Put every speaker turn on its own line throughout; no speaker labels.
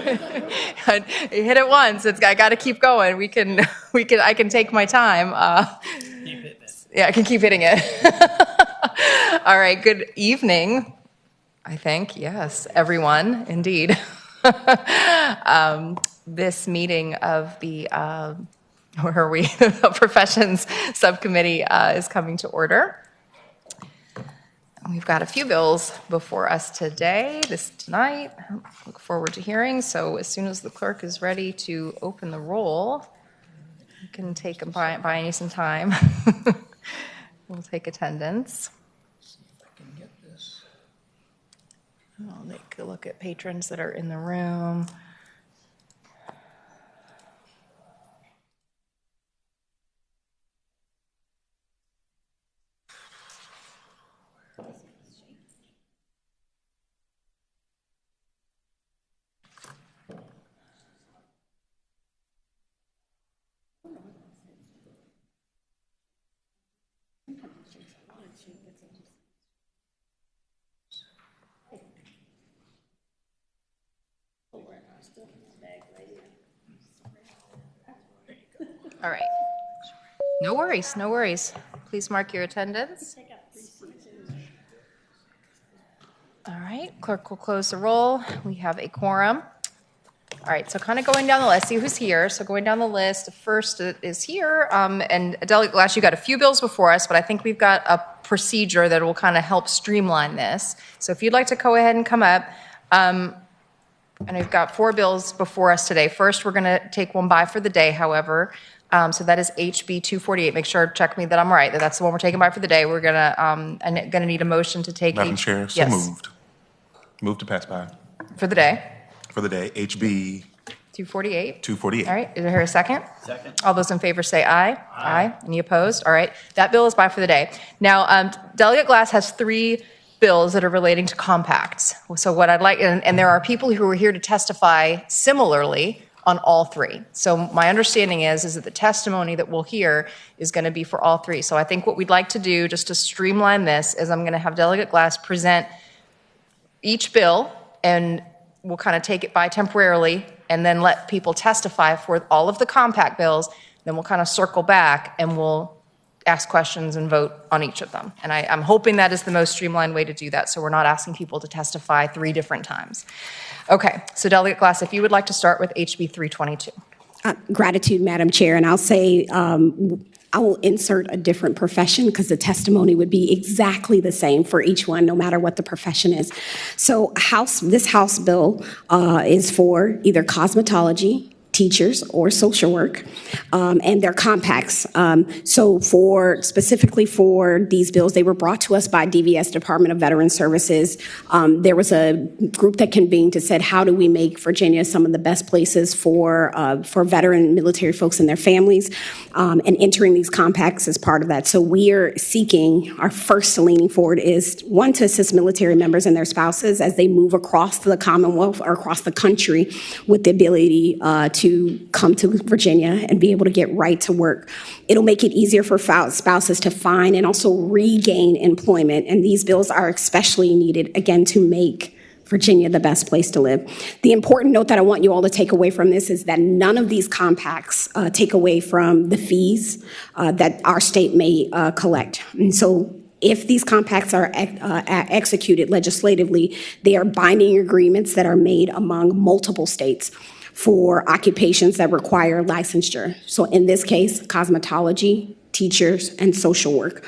I hit it once. I got to keep going. I can take my time.
Keep hitting it.
Yeah, I can keep hitting it. All right. Good evening. I think, yes, everyone, indeed. This meeting of the Professions Subcommittee is coming to order. We've got a few bills before us tonight. Look forward to hearing. So as soon as the clerk is ready to open the roll, you can buy me some time. We'll take attendance. I'll take a look at patrons that are in the room. All right. No worries, no worries. Please mark your attendance. All right, clerk will close the roll. We have a quorum. All right, so kind of going down the list, see who's here. So going down the list, first is here, and Delegate Glass, you got a few bills before us, but I think we've got a procedure that will kind of help streamline this. So if you'd like to go ahead and come up, and we've got 4 bills before us today. First, we're going to take one by for the day, however. So that is HB 248. Make sure, check me that I'm right, that's the one we're taking by for the day. We're going to need a motion to take.
Madam Chair, so
yes.
moved. Move to pass by.
For the day.
For the day, HB
248.
248.
All right, is there a second?
Second.
All those in favor say aye. Aye. Any opposed? All right, that bill is by for the day. Now, Delegate Glass has 3 bills that are relating to compacts. So what I'd like, and there are people who are here to testify similarly on all 3. So my understanding is that the testimony that we'll hear is going to be for all 3. So I think what we'd like to do, just to streamline this, is I'm going to have Delegate Glass present each bill, and we'll kind of take it by temporarily, and then let people testify for all of the compact bills. Then we'll kind of circle back, and we'll ask questions and vote on each of them. And I'm hoping that is the most streamlined way to do that, so we're not asking people to testify 3 different times. Okay, so Delegate Glass, if you would like to start with HB 322.
Gratitude, Madam Chair. And I'll say I will insert a different profession because the testimony would be exactly the same for each one, no matter what the profession is. So this House bill is for either cosmetology, teachers, or social work, and they're compacts. So specifically for these bills, they were brought to us by DVS, Department of Veterans Services. There was a group that convened and said, how do we make Virginia some of the best places for veteran military folks and their families, and entering these compacts as part of that. So we are seeking, our first leaning forward is, one, to assist military members and their spouses as they move across the Commonwealth or across the country with the ability to come to Virginia and be able to get right to work. It'll make it easier for spouses to find and also regain employment. And these bills are especially needed, again, to make Virginia the best place to live. The important note that I want you all to take away from this is that none of these compacts take away from the fees that our state may collect. And so if these compacts are executed legislatively, they are binding agreements that are made among multiple states for occupations that require licensure. So in this case, cosmetology, teachers, and social work.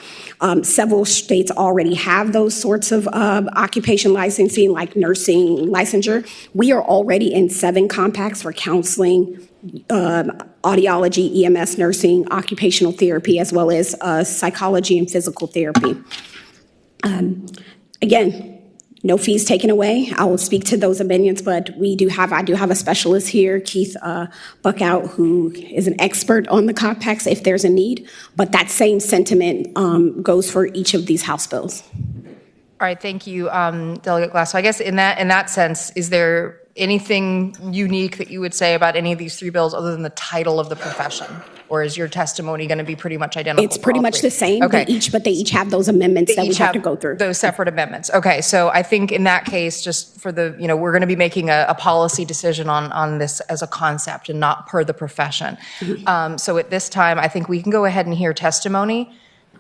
Several states already have those sorts of occupation licensing, like nursing licensure. We are already in 7 compacts for counseling, audiology, EMS nursing, occupational therapy, as well as psychology and physical therapy. Again, no fees taken away. I will speak to those amendments, but I do have a specialist here, Keith Buckout, who is an expert on the compacts if there's a need. But that same sentiment goes for each of these House bills.
All right, thank you, Delegate Glass. So I guess in that sense, is there anything unique that you would say about any of these three bills other than the title of the profession? Or is your testimony going to be pretty much identical?
It's pretty
for all
much
three?
the same,
Okay.
but they each have those amendments that we
Each
have to go through.
those separate amendments. Okay, so I think in that case, just for the, we're going to be making a policy decision on this as a concept and not per the profession. So at this time, I think we can go ahead and hear testimony.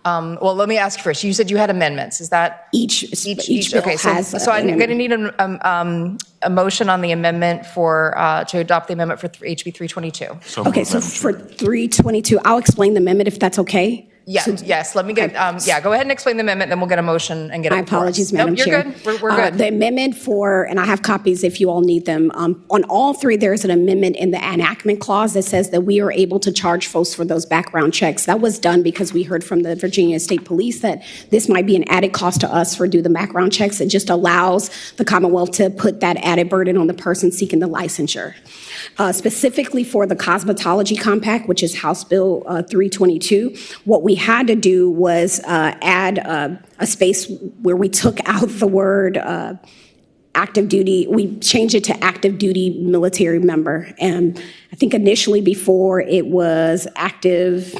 Well, let me ask first. You said you had amendments. Is that
Each bill
okay?
has.
So I'm going to need a motion on the amendment to adopt the amendment for HB 322.
So
Okay,
moved,
so
Madam
for
Chair.
322, I'll explain the amendment if that's okay.
Yes. Let me get. Go ahead and explain the amendment, then we'll get a motion and get it.
My
before us.
apologies, Madam
Nope,
Chair.
You're good. We're good.
The amendment and I have copies if you all need them. On all three, there's an amendment in the enactment clause that says that we are able to charge folks for those background checks. That was done because we heard from the Virginia State Police that this might be an added cost to us for do the background checks. It just allows the Commonwealth to put that added burden on the person seeking the licensure. Specifically for the cosmetology compact, which is House Bill 322, what we had to do was add a space where we took out the word active duty. We changed it to active duty military member. And I think initially before it was active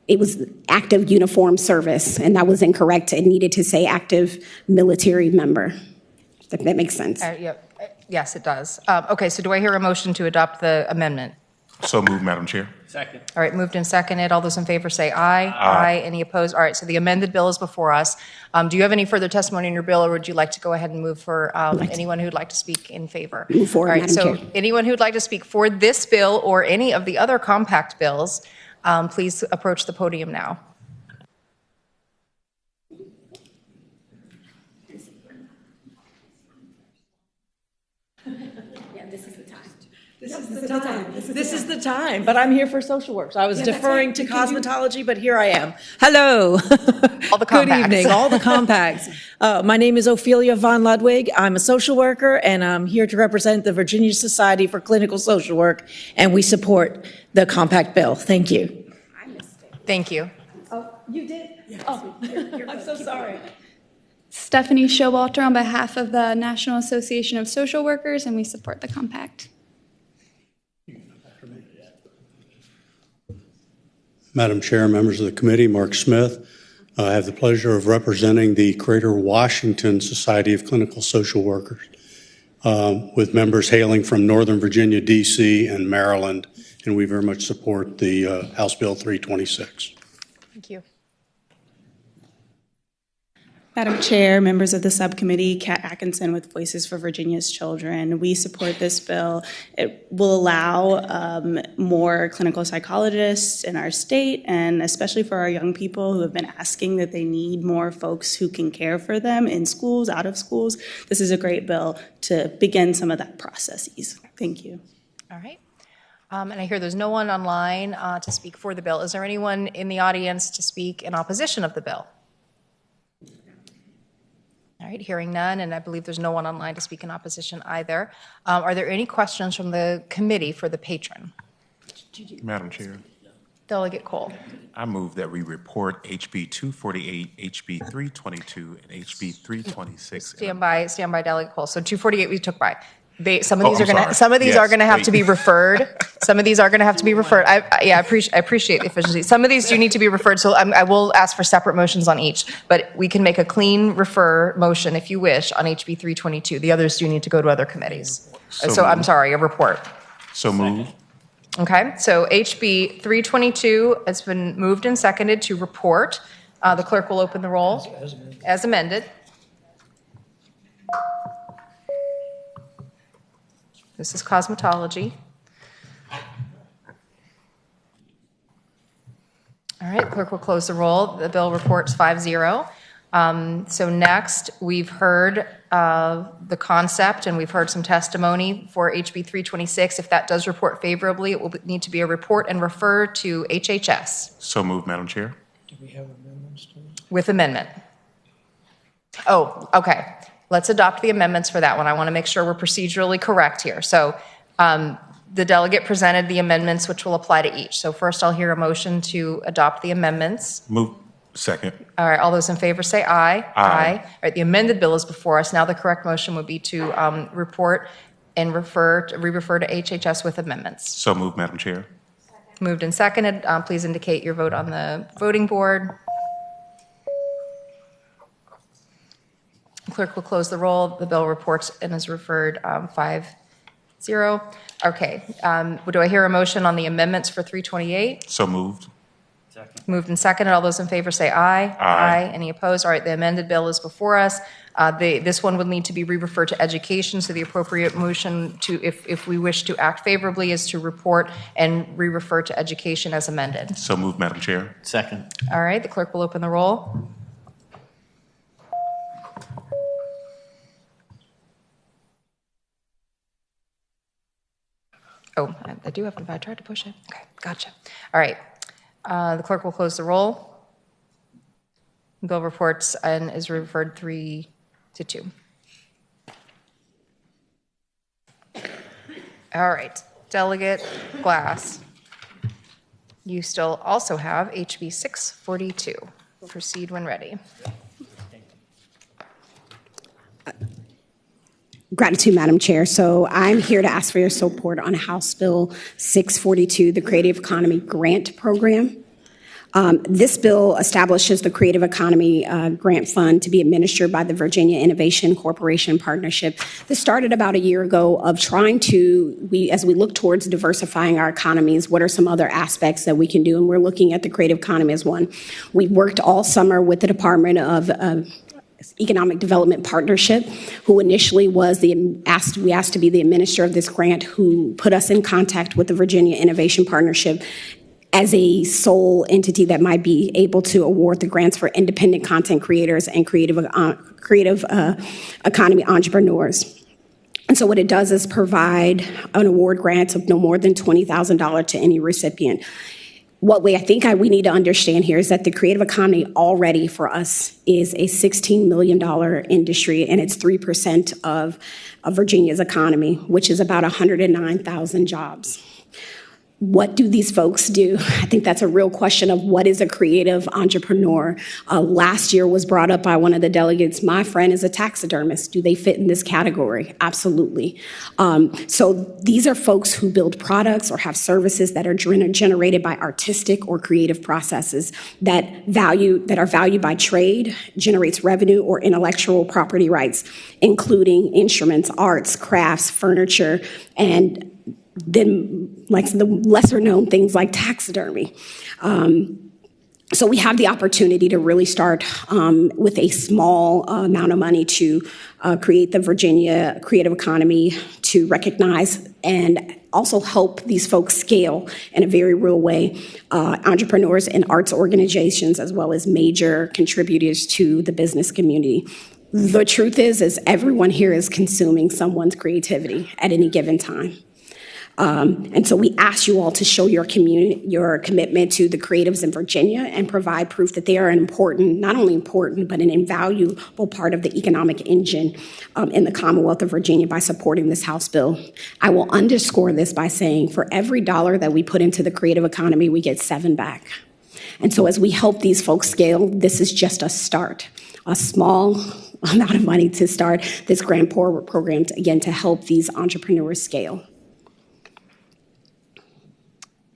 uniform service, and that was incorrect. It needed to say active military member. If that makes sense.
Yes, it does. Okay, so do I hear a motion to adopt the amendment?
So moved, Madam Chair.
Second.
All right, moved and seconded. All those in favor say aye. Aye. Any opposed? All right, so the amended bill is before us. Do you have any further testimony in your bill, or would you like to go ahead and move for anyone who'd like to speak in favor?
Move forward,
All right,
Madam
so
Chair.
anyone who'd like to speak for this bill or any of the other compact bills, please approach the podium now.
This is the time, but I'm here for social work. So I was deferring to cosmetology, but here I am. Hello.
All the
Good
compacts.
evening, all the compacts. My name is Ophelia von Ludwig. I'm a social worker, and I'm here to represent the Virginia Society for Clinical Social Work, and we support the compact bill. Thank you.
Thank you.
Oh, you did? Oh, I'm so sorry.
Stephanie Showalter on behalf of the National Association of Social Workers, and we support the compact.
Madam Chair, members of the committee, Mark Smith. I have the pleasure of representing the Greater Washington Society of Clinical Social Workers, with members hailing from Northern Virginia, D.C., and Maryland, and we very much support the House Bill 326.
Thank you.
Madam Chair, members of the subcommittee, Kat Atkinson with Voices for Virginia's Children. We support this bill. It will allow more clinical psychologists in our state, and especially for our young people who have been asking that they need more folks who can care for them in schools, out of schools. This is a great bill to begin some of that processes. Thank you.
All right. And I hear there's no one online to speak for the bill. Is there anyone in the audience to speak in opposition of the bill? All right, hearing none, and I believe there's no one online to speak in opposition either. Are there any questions from the committee for the patron?
Madam Chair,
Delegate Cole.
I move that we report HB 248, HB 322, and HB 326.
Stand by, Delegate Cole. So 248 we took by. Some of these
I'm
are going to.
sorry.
Some of these
Yes,
are going to have
wait.
to be referred. Some of these are going to have to be referred. I appreciate the efficiency. Some of these do need to be referred. So I will ask for separate motions on each. But we can make a clean refer motion if you wish on HB 322. The others do need to go to other committees. So I'm sorry, a report.
So moved.
Okay. So HB 322 has been moved and seconded to report. The clerk will open the roll as amended. This is cosmetology. All right, clerk will close the roll. The bill reports 5-0. So next, we've heard the concept and we've heard some testimony for HB 326. If that does report favorably, it will need to be a report and refer to HHS.
So moved, Madam Chair.
Do we have amendments to this?
With amendment. Oh, okay. Let's adopt the amendments for that one. I want to make sure we're procedurally correct here. So the delegate presented the amendments which will apply to each. So first I'll hear a motion to adopt the amendments.
Move. Second.
All right, all those in favor say aye.
Aye.
All right, the amended bill is before us. Now the correct motion would be to report and re-refer to HHS with amendments.
So moved, Madam Chair.
Moved and seconded. Please indicate your vote on the voting board. Clerk will close the roll. The bill reports and is referred 5-0. Okay. Do I hear a motion on the amendments for 328?
So moved.
Moved and seconded. All those in favor say aye.
Aye.
Any opposed? All right, the amended bill is before us. This one would need to be re-referred to education, so the appropriate motion to, if we wish to act favorably, is to report and re-refer to education as amended.
So moved, Madam Chair.
Second.
All right, the clerk will open the roll. Oh, I do have to, I tried to push it. Okay, gotcha. All right, the clerk will close the roll. Bill reports and is referred 3-2. All right, Delegate Glass. You still also have HB 642. Proceed when ready.
Gratitude, Madam Chair. So I'm here to ask for your support on House Bill 642, the Creative Economy Grant Program. This bill establishes the Creative Economy Grant Fund to be administered by the Virginia Innovation Corporation Partnership. This started about a year ago of trying to, as we look towards diversifying our economies, what are some other aspects that we can do? And we're looking at the creative economy as one. We worked all summer with the Department of Economic Development Partnership, who initially was we asked to be the administrator of this grant, who put us in contact with the Virginia Innovation Partnership as a sole entity that might be able to award the grants for independent content creators and creative economy entrepreneurs. And so what it does is provide an award grant of no more than $20,000 to any recipient. What we need to understand here is that the creative economy already for us is a $16 million industry, and it's 3% of Virginia's economy, which is about 109,000 jobs. What do these folks do? I think that's a real question of what is a creative entrepreneur. Last year was brought up by one of the delegates. My friend is a taxidermist. Do they fit in this category? Absolutely. So these are folks who build products or have services that are generated by artistic or creative processes that are valued by trade, generates revenue or intellectual property rights, including instruments, arts, crafts, furniture, and then like the lesser known things like taxidermy. So we have the opportunity to really start with a small amount of money to create the Virginia creative economy, to recognize and also help these folks scale in a very real way, entrepreneurs and arts organizations, as well as major contributors to the business community. The truth is everyone here is consuming someone's creativity at any given time. And so we ask you all to show your commitment to the creatives in Virginia and provide proof that they are not only important, but an invaluable part of the economic engine in the Commonwealth of Virginia by supporting this House bill. I will underscore this by saying for every dollar that we put into the creative economy, we get 7 back. And so as we help these folks scale, this is just a start, a small amount of money to start this grant program, to help these entrepreneurs scale.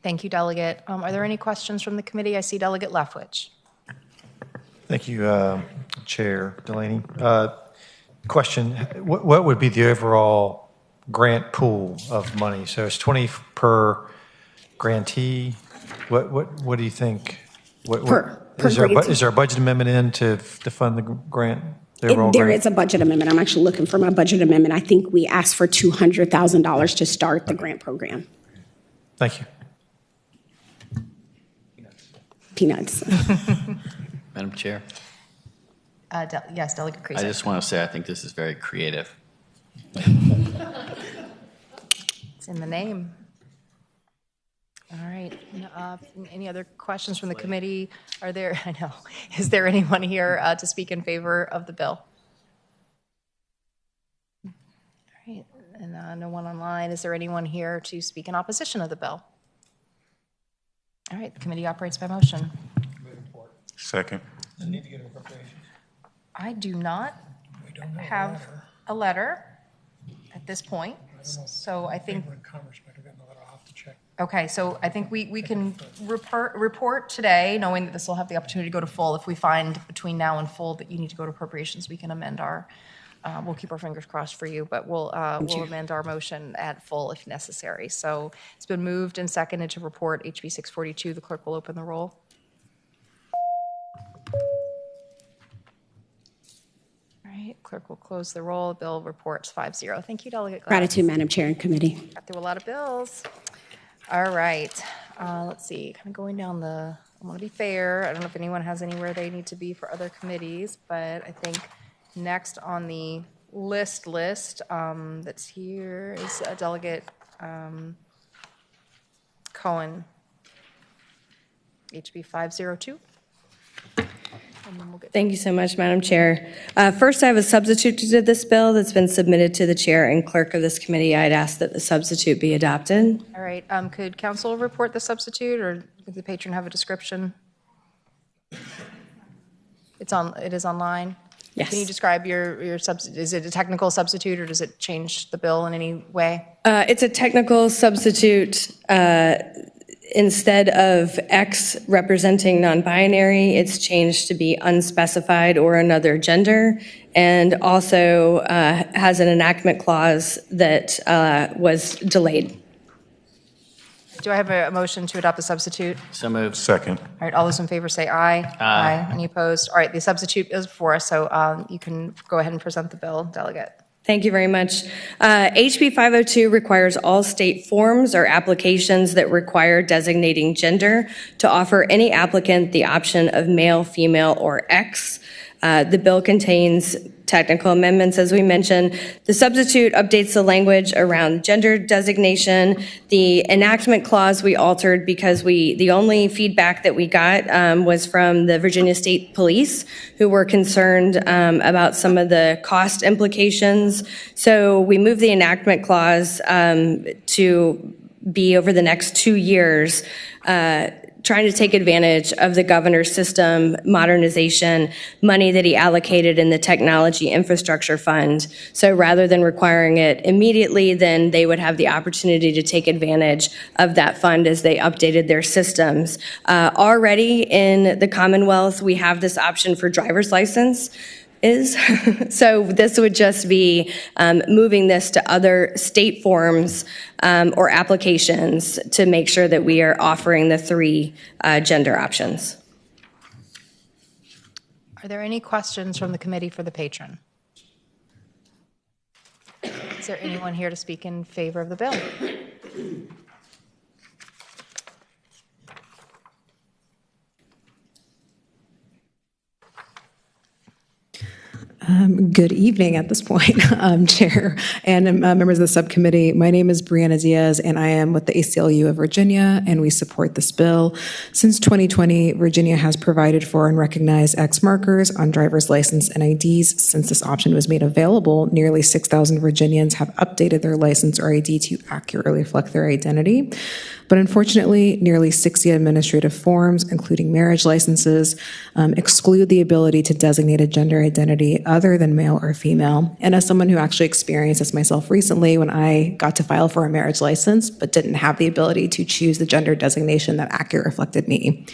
Thank you, Delegate. Are there any questions from the committee? I see Delegate Lefwich.
Thank you, Chair Delaney. Question, what would be the overall grant pool of money? So it's 20 per grantee. What do you think? Is there a budget amendment in to fund the grant?
There is a budget amendment. I'm actually looking for my budget amendment. I think we asked for $200,000 to start the grant program.
Thank you.
Peanuts.
Madam Chair,
Yes, Delegate Creasy.
I just want to say I think this is very creative.
It's in the name. All right. Any other questions from the committee? Is there anyone here to speak in favor of the bill? All right. And no one online. Is there anyone here to speak in opposition of the bill? All right. The committee operates by motion.
Second.
I do not have a letter at this point, minutes. So I think,
Chamber of Commerce might have gotten a letter. I'll have to check.
okay, so I think we can report today, knowing that this will have the opportunity to go to full. If we find between now and full that you need to go to appropriations, we can amend our, we'll keep our fingers crossed for you, but we'll amend our motion at full if necessary. So it's been moved and seconded to report HB 642. The clerk will open the roll. All right, clerk will close the roll. Bill reports 5-0. Thank you, Delegate Glass.
Gratitude, Madam Chair and Committee.
Got through a lot of bills. All right, let's see, kind of going down the, I want to be fair. I don't know if anyone has anywhere they need to be for other committees, but I think next on the list that's here is Delegate Cohen, HB 502. And then we'll get
Thank you so much, Madam Chair. First, I have a substitute to this bill that's been submitted to the chair and clerk of this committee. I'd ask that the substitute be adopted.
All right, could council report the substitute, or does the patron have a description? It is online?
Yes.
Can you describe your substitute? Is it a technical substitute, or does it change the bill in any way?
It's a technical substitute. Instead of X representing non-binary, it's changed to be unspecified or another gender, and also has an enactment clause that was delayed.
Do I have a motion to adopt the substitute?
So moved.
Second.
All right, all those in favor say aye.
Aye.
Any opposed? All right, the substitute is before us, so you can go ahead and present the bill, Delegate.
Thank you very much. HB 502 requires all state forms or applications that require designating gender to offer any applicant the option of male, female, or X. The bill contains technical amendments, as we mentioned. The substitute updates the language around gender designation. The enactment clause we altered because the only feedback that we got was from the Virginia State Police, who were concerned about some of the cost implications. So we moved the enactment clause to be over the next 2 years, trying to take advantage of the governor's system modernization money that he allocated in the technology infrastructure fund. So rather than requiring it immediately, then they would have the opportunity to take advantage of that fund as they updated their systems. Already in the Commonwealth, we have this option for driver's license. So this would just be moving this to other state forms or applications to make sure that we are offering the 3 gender options.
Are there any questions from the committee for the patron? Is there anyone here to speak in favor of the bill?
Good evening at this point, Chair and members of the subcommittee. My name is Brianna Diaz, and I am with the ACLU of Virginia, and we support this bill. Since 2020, Virginia has provided for and recognized X markers on driver's license and IDs. Since this option was made available, nearly 6,000 Virginians have updated their license or ID to accurately reflect their identity. But unfortunately, nearly 60 administrative forms, including marriage licenses, exclude the ability to designate a gender identity other than male or female. And as someone who actually experienced this myself recently, when I got to file for a marriage license but didn't have the ability to choose the gender designation that accurately reflected me.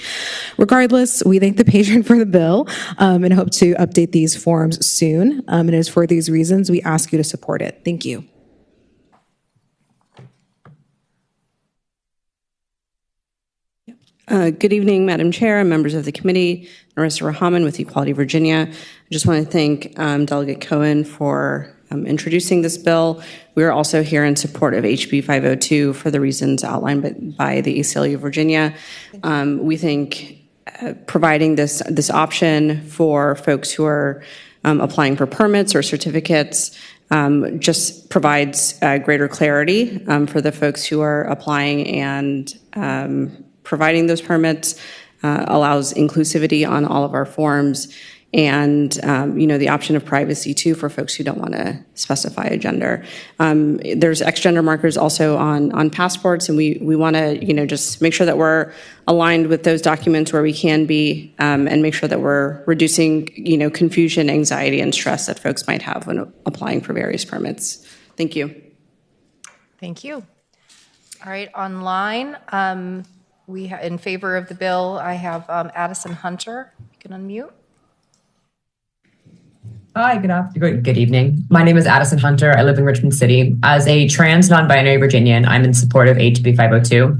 Regardless, we thank the patron for the bill and hope to update these forms soon. And it is for these reasons we ask you to support it. Thank you.
Good evening, Madam Chair and members of the committee. Narissa Rahaman with Equality Virginia. I just want to thank Delegate Cohen for introducing this bill. We are also here in support of HB 502 for the reasons outlined by the ACLU of Virginia. We think providing this option for folks who are applying for permits or certificates just provides greater clarity for the folks who are applying and providing those permits, allows inclusivity on all of our forms, and the option of privacy too for folks who don't want to specify a gender. There's X gender markers also on passports, and we want to just make sure that we're aligned with those documents where we can be, and make sure that we're reducing confusion, anxiety, and stress that folks might have when applying for various permits. Thank you.
Thank you. All right, online, in favor of the bill, I have Addison Hunter. You can unmute.
Hi, good evening. My name is Addison Hunter. I live in Richmond City. As a trans non-binary Virginian, I'm in support of HB 502.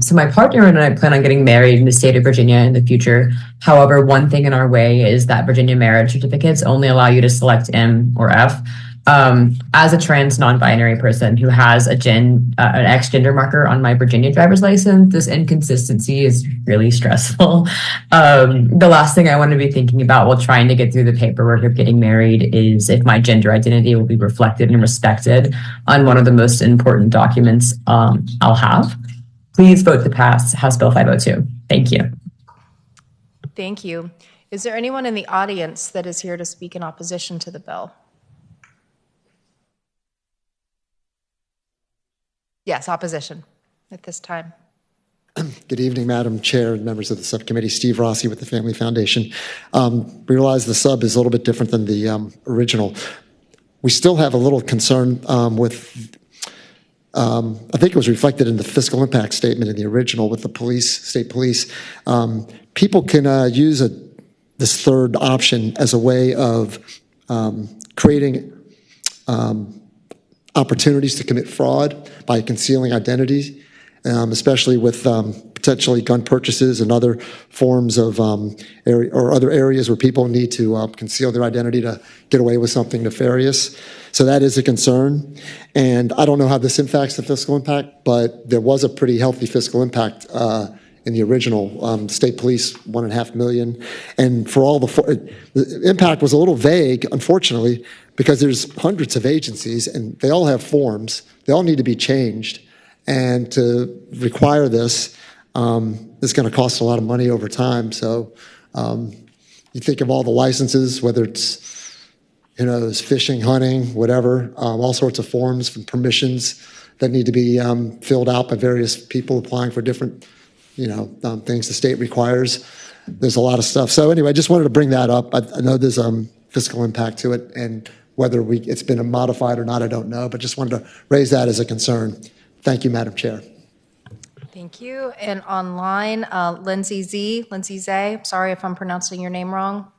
So my partner and I plan on getting married in the state of Virginia in the future. However, one thing in our way is that Virginia marriage certificates only allow you to select M or F. As a trans non-binary person who has an X gender marker on my Virginia driver's license, this inconsistency is really stressful. The last thing I want to be thinking about while trying to get through the paperwork of getting married is if my gender identity will be reflected and respected on one of the most important documents I'll have. Please vote to pass House Bill 502. Thank you.
Thank you. Is there anyone in the audience that is here to speak in opposition to the bill? Yes, opposition at this time.
Good evening, Madam Chair and members of the subcommittee. Steve Rossi with the Family Foundation. We realize the sub is a little bit different than the original. We still have a little concern with, I think it was reflected in the fiscal impact statement in the original with the police, state police. People can use this third option as a way of creating opportunities to commit fraud by concealing identities, especially with potentially gun purchases and other forms of other areas where people need to conceal their identity to get away with something nefarious. So that is a concern. And I don't know how this impacts the fiscal impact, but there was a pretty healthy fiscal impact in the original. State police, $1.5 million. And for all the impact was a little vague, unfortunately, because there's hundreds of agencies and they all have forms. They all need to be changed. And to require this is going to cost a lot of money over time. So you think of all the licenses, whether it's it's fishing, hunting, whatever, all sorts of forms and permissions that need to be filled out by various people applying for different things the state requires. There's a lot of stuff. So anyway, I just wanted to bring that up. I know there's fiscal impact to it, and whether it's been modified or not, I don't know, but just wanted to raise that as a concern. Thank you, Madam Chair.
Thank you. And online, Lindsay Zay, sorry if I'm pronouncing your name wrong.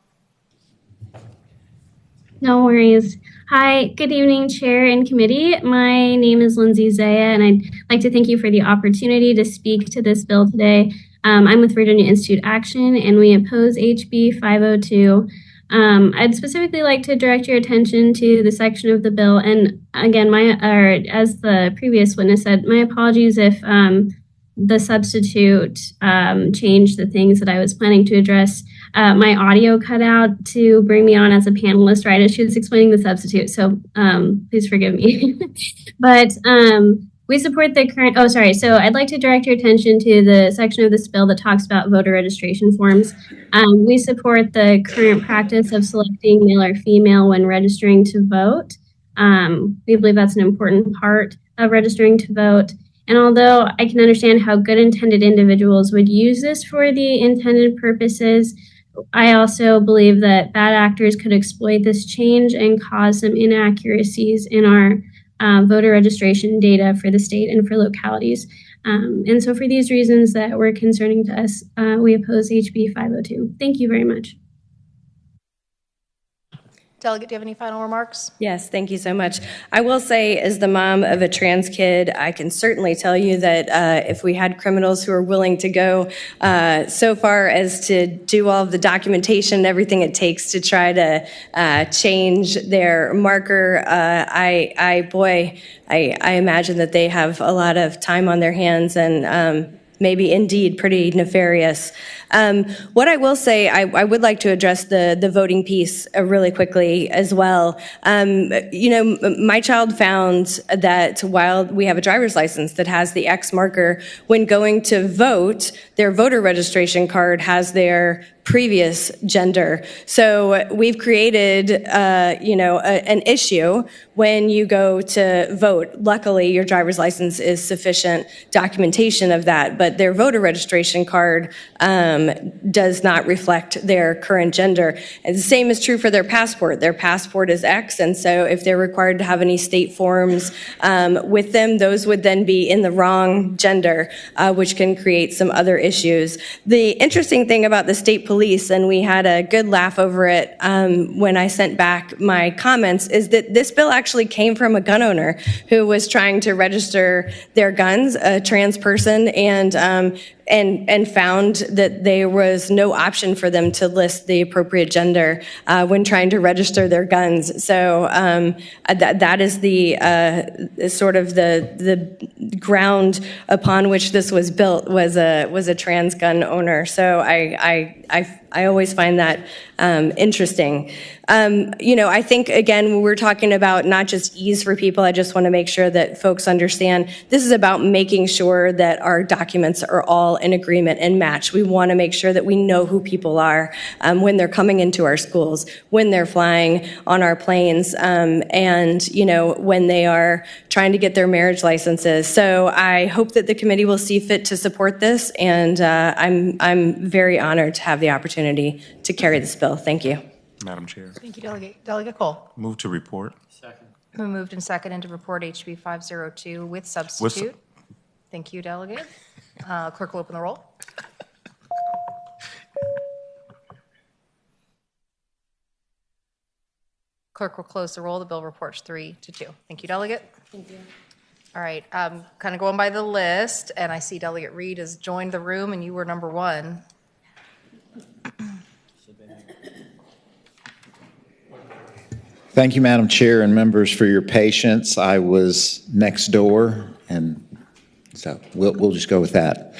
No worries. Hi, good evening, Chair and Committee. My name is Lindsay Zaya, and I'd like to thank you for the opportunity to speak to this bill today. I'm with Virginia Institute Action, and we oppose HB 502. I'd specifically like to direct your attention to the section of the bill, and again, as the previous witness said, my apologies if the substitute changed the things that I was planning to address. My audio cut out to bring me on as a panelist right as she was explaining the substitute, so please forgive me. But we support the current, so I'd like to direct your attention to the section of this bill that talks about voter registration forms. We support the current practice of selecting male or female when registering to vote. We believe that's an important part of registering to vote. And although I can understand how good intended individuals would use this for the intended purposes, I also believe that bad actors could exploit this change and cause some inaccuracies in our voter registration data for the state and for localities. And so for these reasons that were concerning to us, we oppose HB 502. Thank you very much.
Delegate, do you have any final remarks?
Yes, thank you so much. I will say, as the mom of a trans kid, I can certainly tell you that if we had criminals who are willing to go so far as to do all of the documentation and everything it takes to try to change their marker, I imagine that they have a lot of time on their hands and maybe indeed pretty nefarious. What I will say, I would like to address the voting piece really quickly as well. My child found that while we have a driver's license that has the X marker, when going to vote, their voter registration card has their previous gender. So we've created, an issue when you go to vote. Luckily, your driver's license is sufficient documentation of that, but their voter registration card does not reflect their current gender. And the same is true for their passport. Their passport is X, and so if they're required to have any state forms with them, those would then be in the wrong gender, which can create some other issues. The interesting thing about the state police, and we had a good laugh over it when I sent back my comments, is that this bill actually came from a gun owner who was trying to register their guns, a trans person, and found that there was no option for them to list the appropriate gender when trying to register their guns. So that is the sort of the ground upon which this was built was a trans gun owner. So I always find that interesting. I think, again, when we're talking about not just ease for people, I just want to make sure that folks understand this is about making sure that our documents are all in agreement and match. We want to make sure that we know who people are when they're coming into our schools, when they're flying on our planes, and, when they are trying to get their marriage licenses. So I hope that the committee will see fit to support this, and I'm very honored to have the opportunity to carry this bill. Thank you.
Madam Chair.
Thank you, Delegate. Delegate Cole.
Move to report.
Who moved and seconded to report HB 502 with substitute? Thank you, Delegate. Clerk will open the roll. Clerk will close the roll. The bill reports 3-2. Thank you, Delegate.
Thank you.
All right, kind of going by the list, and I see Delegate Reed has joined the room, and you were number 1.
Thank you, Madam Chair and members, for your patience. I was next door, and so we'll just go with that.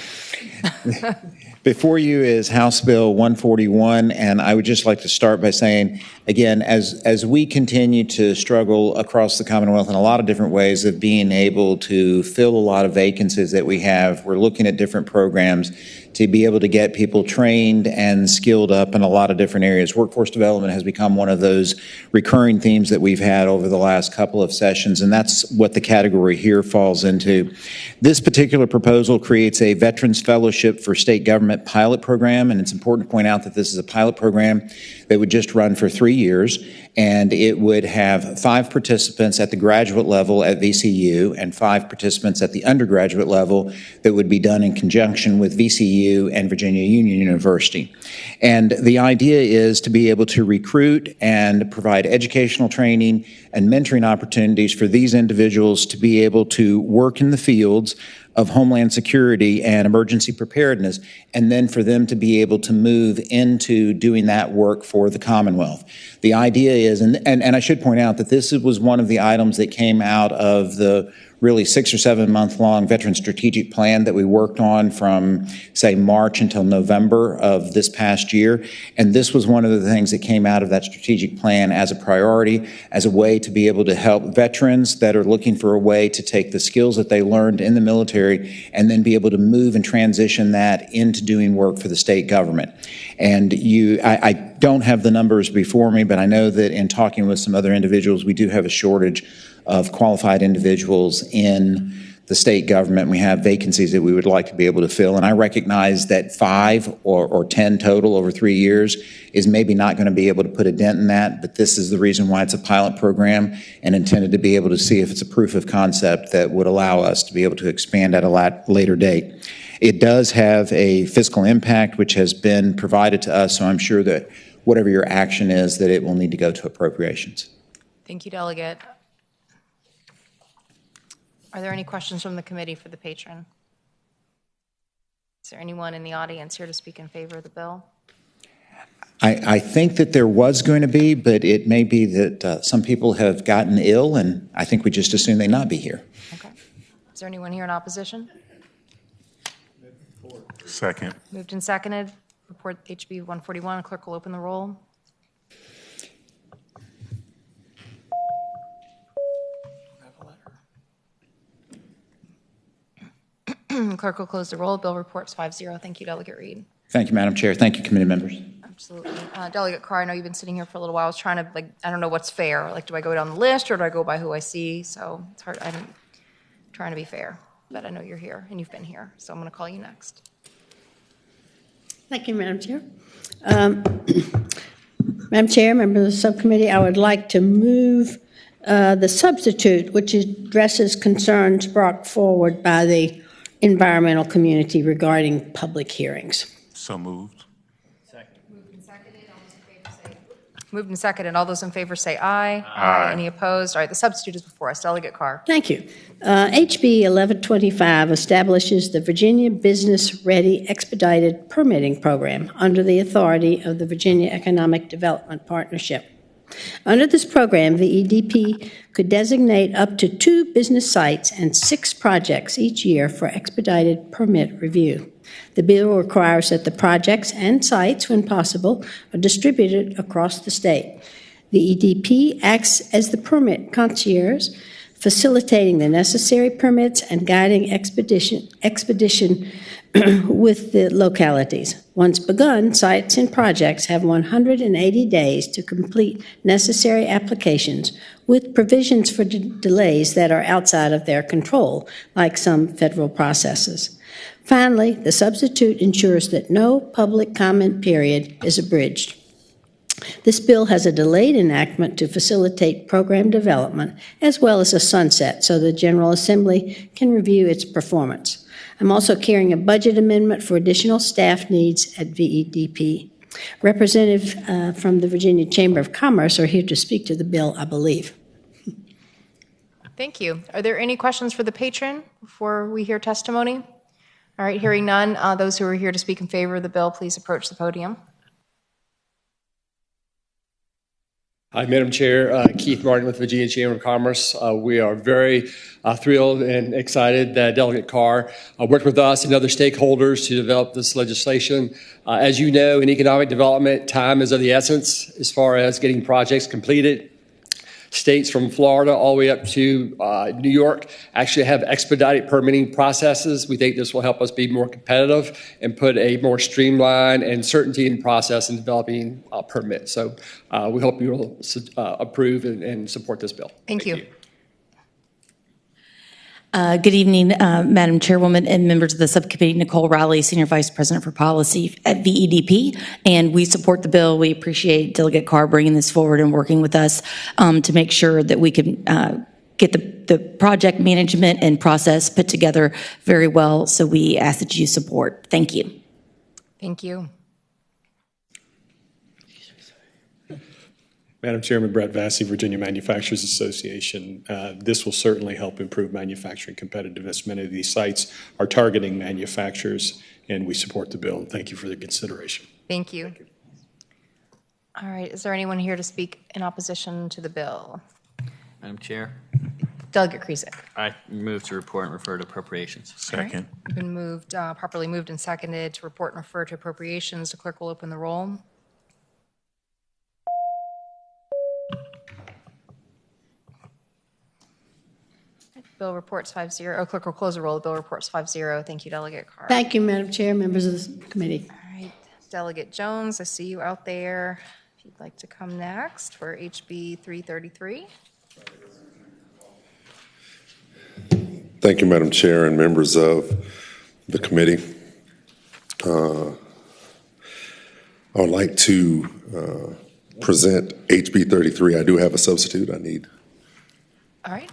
Before you is House Bill 141, and I would just like to start by saying, again, as we continue to struggle across the Commonwealth in a lot of different ways of being able to fill a lot of vacancies that we have, we're looking at different programs to be able to get people trained and skilled up in a lot of different areas. Workforce development has become one of those recurring themes that we've had over the last couple of sessions, and that's what the category here falls into. This particular proposal creates a Veterans Fellowship for State Government pilot program, and it's important to point out that this is a pilot program that would just run for 3 years, and it would have 5 participants at the graduate level at VCU and 5 participants at the undergraduate level that would be done in conjunction with VCU and Virginia Union University. And the idea is to be able to recruit and provide educational training and mentoring opportunities for these individuals to be able to work in the fields of Homeland Security and emergency preparedness, and then for them to be able to move into doing that work for the Commonwealth. The idea is, and I should point out that this was one of the items that came out of the really 6 or 7 month long Veteran Strategic Plan that we worked on from, say, March until November of this past year. And this was one of the things that came out of that strategic plan as a priority, as a way to be able to help veterans that are looking for a way to take the skills that they learned in the military and then be able to move and transition that into doing work for the state government. And I don't have the numbers before me, but I know that in talking with some other individuals, we do have a shortage of qualified individuals in the state government. We have vacancies that we would like to be able to fill. And I recognize that 5 or 10 total over 3 years is maybe not going to be able to put a dent in that, but this is the reason why it's a pilot program and intended to be able to see if it's a proof of concept that would allow us to be able to expand at a later date. It does have a fiscal impact, which has been provided to us, so I'm sure that whatever your action is, that it will need to go to appropriations.
Thank you, Delegate. Are there any questions from the committee for the patron? Is there anyone in the audience here to speak in favor of the bill?
I think that there was going to be, but it may be that some people have gotten ill, and I think we just assume they not be here.
Okay. Is there anyone here in opposition?
Second.
Moved and seconded. Report HB 141. Clerk will open the roll. Clerk will close the roll. Bill reports 5-0. Thank you, Delegate Reed.
Thank you, Madam Chair. Thank you, committee members.
Absolutely. Delegate Carr, I know you've been sitting here for a little while. I was trying to, I don't know what's fair. Do I go down the list or do I go by who I see? So it's hard. I'm trying to be fair, but I know you're here and you've been here. So I'm going to call you next.
Thank you, Madam Chair. Madam Chair, members of the subcommittee, I would like to move the substitute, which addresses concerns brought forward by the environmental community regarding public hearings.
So moved.
Moved and seconded. All those in favor say aye. Aye. Any opposed? All right, the substitute is before us. Delegate Carr.
Thank you. HB 1125 establishes the Virginia Business Ready Expedited Permitting Program under the authority of the Virginia Economic Development Partnership. Under this program, the EDP could designate up to 2 business sites and 6 projects each year for expedited permit review. The bill requires that the projects and sites, when possible, are distributed across the state. The EDP acts as the permit concierge, facilitating the necessary permits and guiding expedition with the localities. Once begun, sites and projects have 180 days to complete necessary applications, with provisions for delays that are outside of their control, like some federal processes. Finally, the substitute ensures that no public comment period is abridged. This bill has a delayed enactment to facilitate program development, as well as a sunset, so the General Assembly can review its performance. I'm also carrying a budget amendment for additional staff needs at VEDP. Representative from the Virginia Chamber of Commerce are here to speak to the bill, I believe.
Thank you. Are there any questions for the patron before we hear testimony? All right, hearing none, those who are here to speak in favor of the bill, please approach the podium.
Hi, Madam Chair. Keith Martin with Virginia Chamber of Commerce. We are very thrilled and excited that Delegate Carr worked with us and other stakeholders to develop this legislation. As you know, in economic development, time is of the essence as far as getting projects completed. States from Florida all the way up to New York actually have expedited permitting processes. We think this will help us be more competitive and put a more streamlined and certainty in process in developing permits. So we hope you will approve and support this bill.
Thank you.
Good evening, Madam Chairwoman and members of the subcommittee. Nicole Riley, Senior Vice President for Policy at VEDP, and we support the bill. We appreciate Delegate Carr bringing this forward and working with us to make sure that we can get the project management and process put together very well. So we ask that you support. Thank you.
Thank you.
Madam Chairman, Brett Vassy, Virginia Manufacturers Association. This will certainly help improve manufacturing competitiveness. Many of these sites are targeting manufacturers, and we support the bill. Thank you for the consideration.
Thank you. All right, is there anyone here to speak in opposition to the bill?
Madam Chair,
Delegate Krizek.
I move to report and refer to appropriations.
Second.
Right. Been moved, properly moved and seconded to report and refer to appropriations. The clerk will open the roll. Bill reports 5-0. Oh, clerk will close the roll. The bill reports 5-0. Thank you, Delegate Carr.
Thank you, Madam Chair, members of the committee.
All right, Delegate Jones, I see you out there. If you'd like to come next for HB 333.
Thank you, Madam Chair and members of the committee. I would like to present HB 33. I do have a substitute I need.
All right,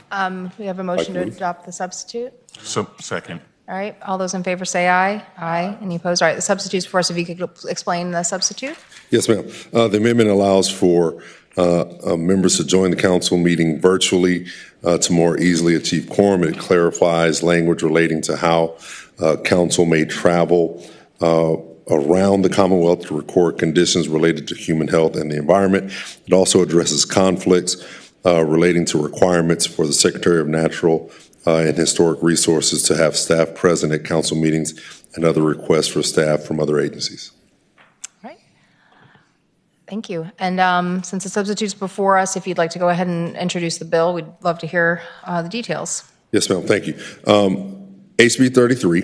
we have a motion to adopt the substitute.
So, second.
All right, all those in favor say aye. Aye. Any opposed? All right, the substitute's for us. If you could explain the substitute.
Yes, ma'am. The amendment allows for members to join the council meeting virtually to more easily achieve quorum. It clarifies language relating to how council may travel around the Commonwealth to record conditions related to human health and the environment. It also addresses conflicts relating to requirements for the Secretary of Natural and Historic Resources to have staff present at council meetings and other requests for staff from other agencies.
All right. Thank you. And since the substitute's before us, if you'd like to go ahead and introduce the bill, we'd love to hear the details.
Yes, ma'am. Thank you. HB 33.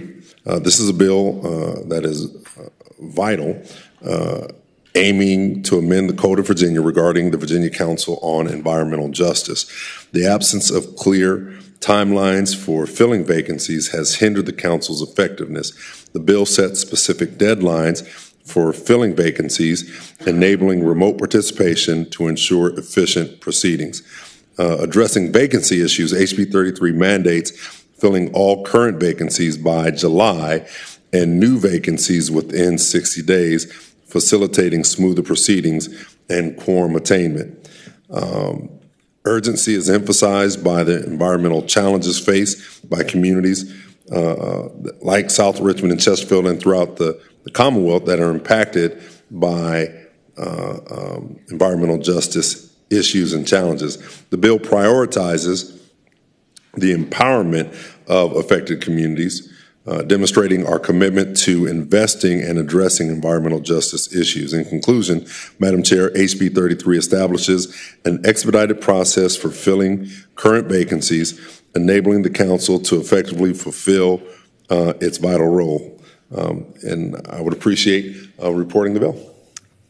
This is a bill that is vital, aiming to amend the Code of Virginia regarding the Virginia Council on Environmental Justice. The absence of clear timelines for filling vacancies has hindered the council's effectiveness. The bill sets specific deadlines for filling vacancies, enabling remote participation to ensure efficient proceedings. Addressing vacancy issues, HB 33 mandates filling all current vacancies by July and new vacancies within 60 days, facilitating smoother proceedings and quorum attainment. Urgency is emphasized by the environmental challenges faced by communities like South Richmond and Chesterfield and throughout the Commonwealth that are impacted by environmental justice issues and challenges. The bill prioritizes the empowerment of affected communities, demonstrating our commitment to investing and addressing environmental justice issues. In conclusion, Madam Chair, HB 33 establishes an expedited process for filling current vacancies, enabling the council to effectively fulfill its vital role. And I would appreciate reporting the bill.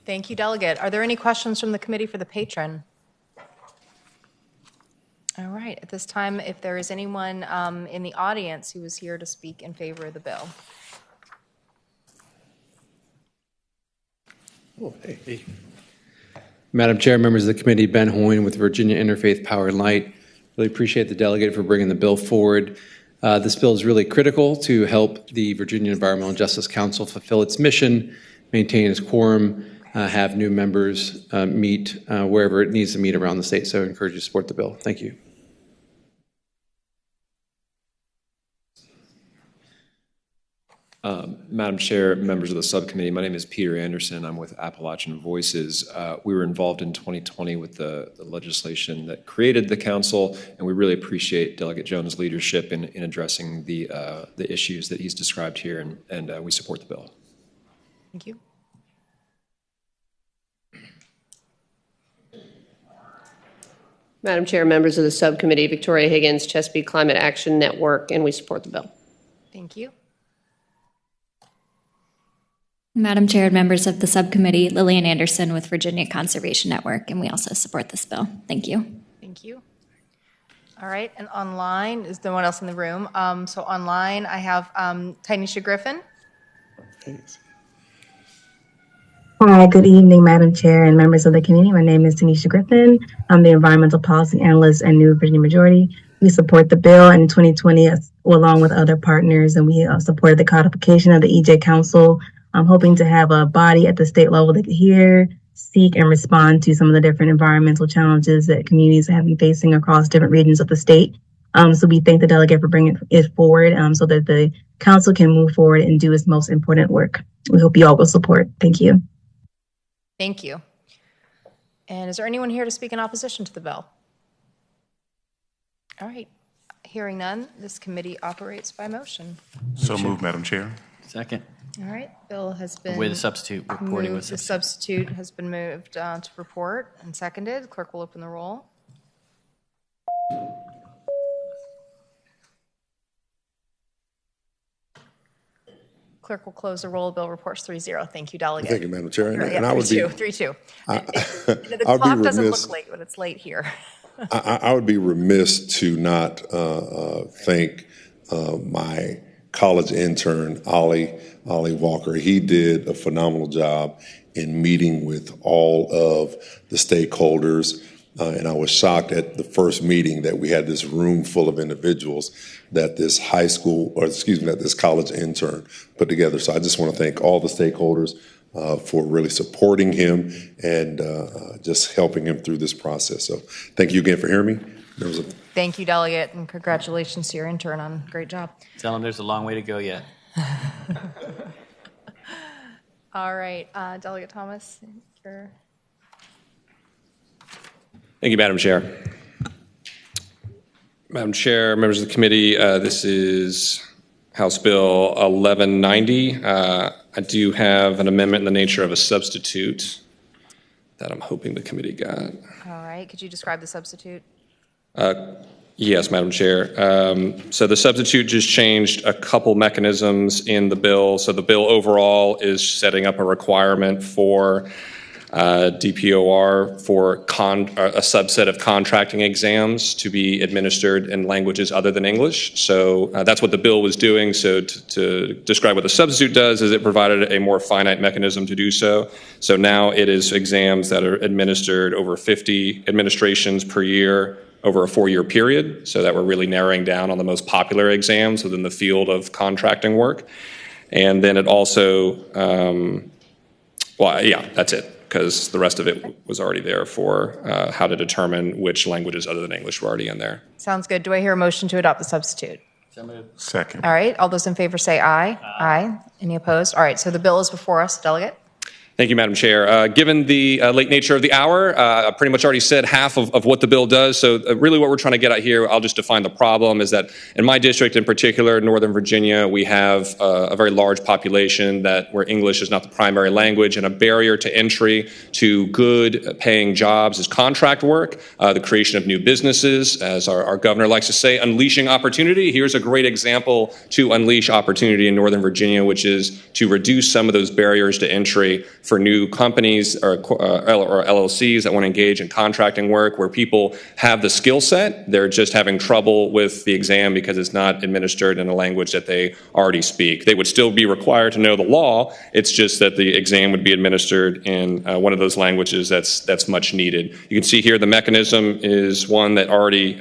Thank you, Delegate. Are there any questions from the committee for the patron? All right. At this time, if there is anyone in the audience who is here to speak in favor of the bill.
Oh, hey. Madam Chair, members of the committee, Ben Hoyne with Virginia Interfaith Power and Light. Really appreciate the delegate for bringing the bill forward. This bill is really critical to help the Virginia Environmental Justice Council fulfill its mission, maintain its quorum, have new members meet wherever it needs to meet around the state. So I encourage you to support the bill. Thank you.
Madam Chair, members of the subcommittee, my name is Peter Anderson. I'm with Appalachian Voices. We were involved in 2020 with the legislation that created the council, and we really appreciate Delegate Jones' leadership in addressing the issues that he's described here, and we support the bill.
Thank you.
Madam Chair, members of the subcommittee, Victoria Higgins, Chesapeake Climate Action Network, and we support the bill.
Thank you.
Madam Chair and members of the subcommittee, Lillian Anderson with Virginia Conservation Network, and we also support this bill. Thank you.
Thank you. All right, and online, is there anyone else in the room? So online, I have Tanisha Griffin.
Thanks. Hi, good evening, Madam Chair and members of the committee. My name is Tanisha Griffin. I'm the Environmental Policy Analyst at New Virginia Majority. We support the bill in 2020 along with other partners, and we supported the codification of the EJ Council. I'm hoping to have a body at the state level that can hear, seek, and respond to some of the different environmental challenges that communities have been facing across different regions of the state. So we thank the delegate for bringing it forward so that the council can move forward and do its most important work. We hope you all will support. Thank you.
Thank you. And is there anyone here to speak in opposition to the bill? All right. Hearing none, this committee operates by motion.
So moved, Madam Chair.
Second.
All right. Bill has been
With a substitute, reporting
moved.
with
The substitute has been moved to report and seconded. Clerk will open the roll. Clerk will close the roll. Bill reports 3-0. Thank you, Delegate.
Thank you, Madam Chair.
And I would be 3-2. The clock doesn't look late, but it's late here.
I would be remiss to not thank my college intern, Ollie Walker. He did a phenomenal job in meeting with all of the stakeholders. And I was shocked at the first meeting that we had this room full of individuals that this that this college intern put together. So I just want to thank all the stakeholders for really supporting him and just helping him through this process. So thank you again for hearing me.
Thank you, Delegate, and congratulations to your intern on a great job.
Tell him there's a long way to go yet.
All right, Delegate Thomas.
Thank you, Madam Chair. Madam Chair, members of the committee, this is House Bill 1190. I do have an amendment in the nature of a substitute that I'm hoping the committee got.
All right, could you describe the substitute?
Yes, Madam Chair. So the substitute just changed a couple mechanisms in the bill. So the bill overall is setting up a requirement for DPOR for a subset of contracting exams to be administered in languages other than English. So that's what the bill was doing. So to describe what the substitute does is it provided a more finite mechanism to do so. So now it is exams that are administered over 50 administrations per year over a 4-year period, so that we're really narrowing down on the most popular exams within the field of contracting work. And then it also, that's it, because the rest of it was already there for how to determine which languages other than English were already in there.
Sounds good. Do I hear a motion to adopt the substitute?
Second.
All right, all those in favor say aye. Aye. Any opposed? All right, so the bill is before us. Delegate?
Thank you, Madam Chair. Given the late nature of the hour, I pretty much already said half of what the bill does. So really what we're trying to get at here, I'll just define the problem, is that in my district in particular, Northern Virginia, we have a very large population where English is not the primary language, and a barrier to entry to good paying jobs is contract work, the creation of new businesses, as our governor likes to say, unleashing opportunity. Here's a great example to unleash opportunity in Northern Virginia, which is to reduce some of those barriers to entry for new companies or LLCs that want to engage in contracting work where people have the skill set. They're just having trouble with the exam because it's not administered in a language that they already speak. They would still be required to know the law. It's just that the exam would be administered in one of those languages that's much needed. You can see here the mechanism is one that already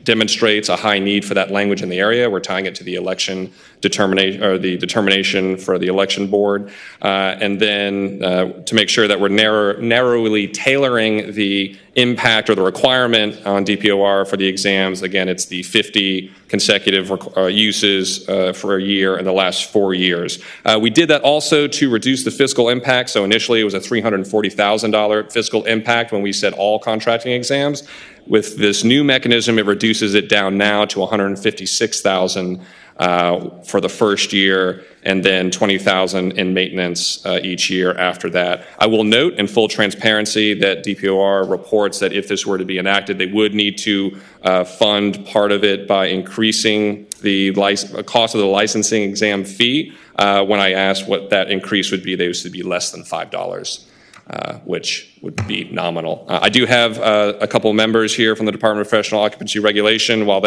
demonstrates a high need for that language in the area. We're tying it to the election determination, or the determination for the election board. And then to make sure that we're narrowly tailoring the impact or the requirement on DPOR for the exams. Again, it's the 50 consecutive uses for a year in the last 4 years. We did that also to reduce the fiscal impact. So initially it was a $340,000 fiscal impact when we said all contracting exams. With this new mechanism, it reduces it down now to $156,000 for the first year, and then $20,000 in maintenance each year after that. I will note in full transparency that DPOR reports that if this were to be enacted, they would need to fund part of it by increasing the cost of the licensing exam fee. When I asked what that increase would be, they would be less than $5. Which would be nominal. I do have a couple of members here from the Department of Professional Occupancy Regulation. While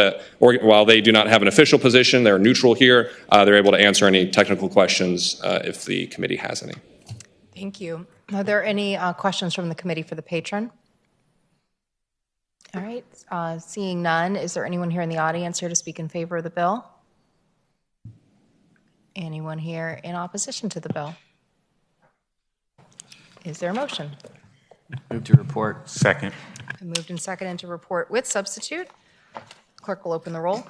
they do not have an official position, they're neutral here. They're able to answer any technical questions if the committee has any.
Thank you. Are there any questions from the committee for the patron? All right, seeing none, is there anyone here in the audience here to speak in favor of the bill? Anyone here in opposition to the bill? Is there a motion?
Move to report.
Second.
Moved and seconded to report with substitute. Clerk will open the roll.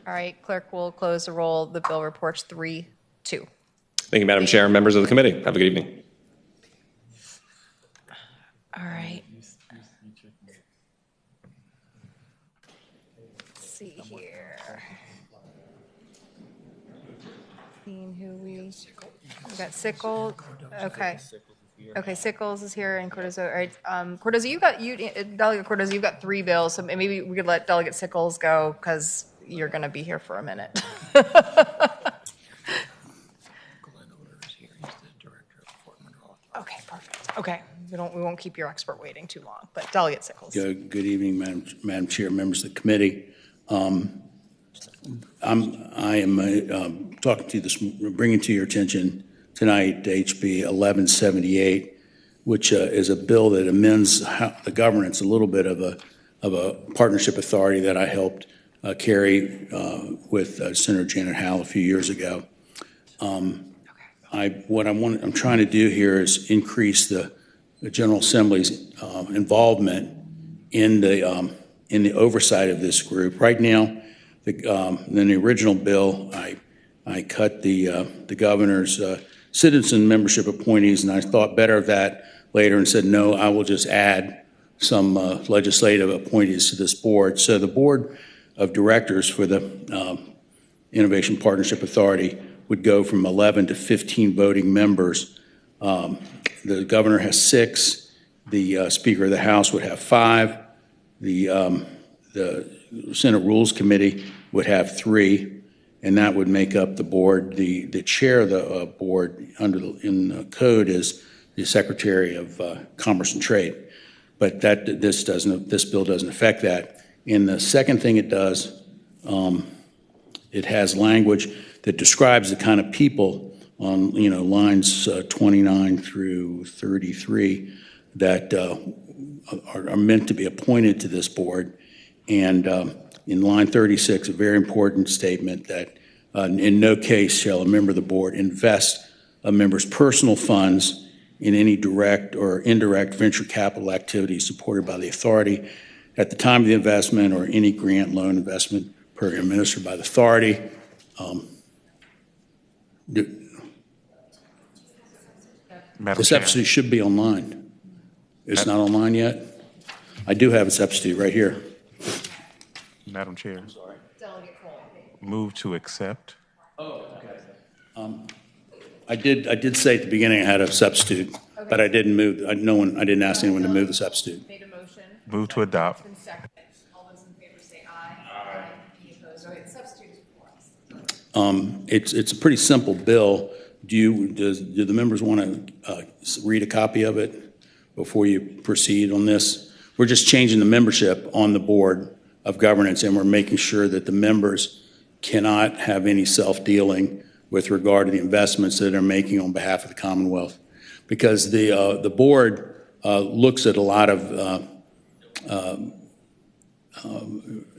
All right, clerk will close the roll. The bill reports 3-2.
Thank you, Madam Chair and members of the committee. Have a good evening.
All right. Let's see here. Seeing who we got Sickles. Okay. Okay, Sickles is here and Cordozo. All right, Cordozo, Delegate Cordozo, you've got 3 bills, so maybe we could let Delegate Sickles go because you're going to be here for a minute. Okay, perfect. Okay, we won't keep your expert waiting too long. But Delegate Sickles.
Good evening, Madam Chair, members of the committee. I am talking to you bringing to your attention tonight HB 1178, which is a bill that amends the governance, a little bit of a partnership authority that I helped carry with Senator Janet Howell a few years ago. What I'm trying to do here is increase the General Assembly's involvement in the oversight of this group. Right now, in the original bill, I cut the governor's citizen membership appointees, and I thought better of that later and said, no, I will just add some legislative appointees to this board. So the board of directors for the Innovation Partnership Authority would go from 11 to 15 voting members. The governor has 6. The Speaker of the House would have 5. The Senate Rules Committee would have 3, and that would make up the board. The chair of the board in the code is the Secretary of Commerce and Trade, but this bill doesn't affect that. And the second thing it does, it has language that describes the kind of people on lines 29 through 33 that are meant to be appointed to this board. And in line 36, a very important statement that in no case shall a member of the board invest a member's personal funds in any direct or indirect venture capital activity supported by the authority at the time of the investment or any grant, loan, investment program administered by the authority. The substitute should be online. It's not online yet? I do have a substitute right here.
Madam Chair. Move to accept.
Oh, okay. I did say at the beginning I had a substitute, okay, but I didn't move. I didn't ask anyone to move the substitute.
Made a motion.
Move to adopt.
All those in favor say aye. Aye. Any opposed? Okay, the substitute is before us.
It's a pretty simple bill. Do the members want to read a copy of it before you proceed on this? We're just changing the membership on the Board of Governance, and we're making sure that the members cannot have any self-dealing with regard to the investments that they're making on behalf of the Commonwealth. Because the board looks at a lot of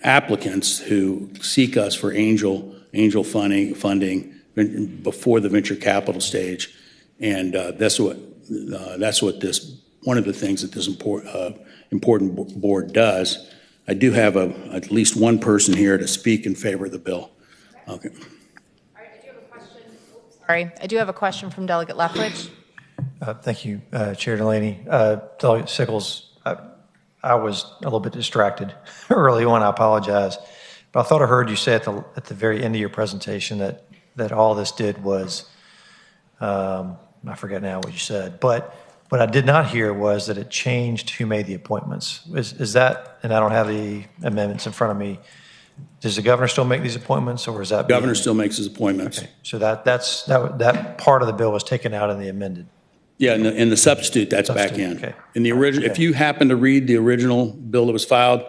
applicants who seek us for angel funding before the venture capital stage, and that's what this, one of the things that this important board does. I do have at least one person here to speak in favor of the bill. Okay.
All right, I do have a question. Sorry, I do have a question from Delegate Lethbridge.
Thank you, Chair Delaney. Delegate Sickles, I was a little bit distracted early on. I apologize, but I thought I heard you say at the very end of your presentation that all this did was, I forget now what you said, but what I did not hear was that it changed who made the appointments. Is that, and I don't have the amendments in front of me, does the governor still make these appointments, or is that?
The governor still makes his appointments.
Okay, so that part of the bill was taken out in the amended.
Yeah, and the substitute, that's back in. Okay. In the original, if you happen to read the original bill that was filed,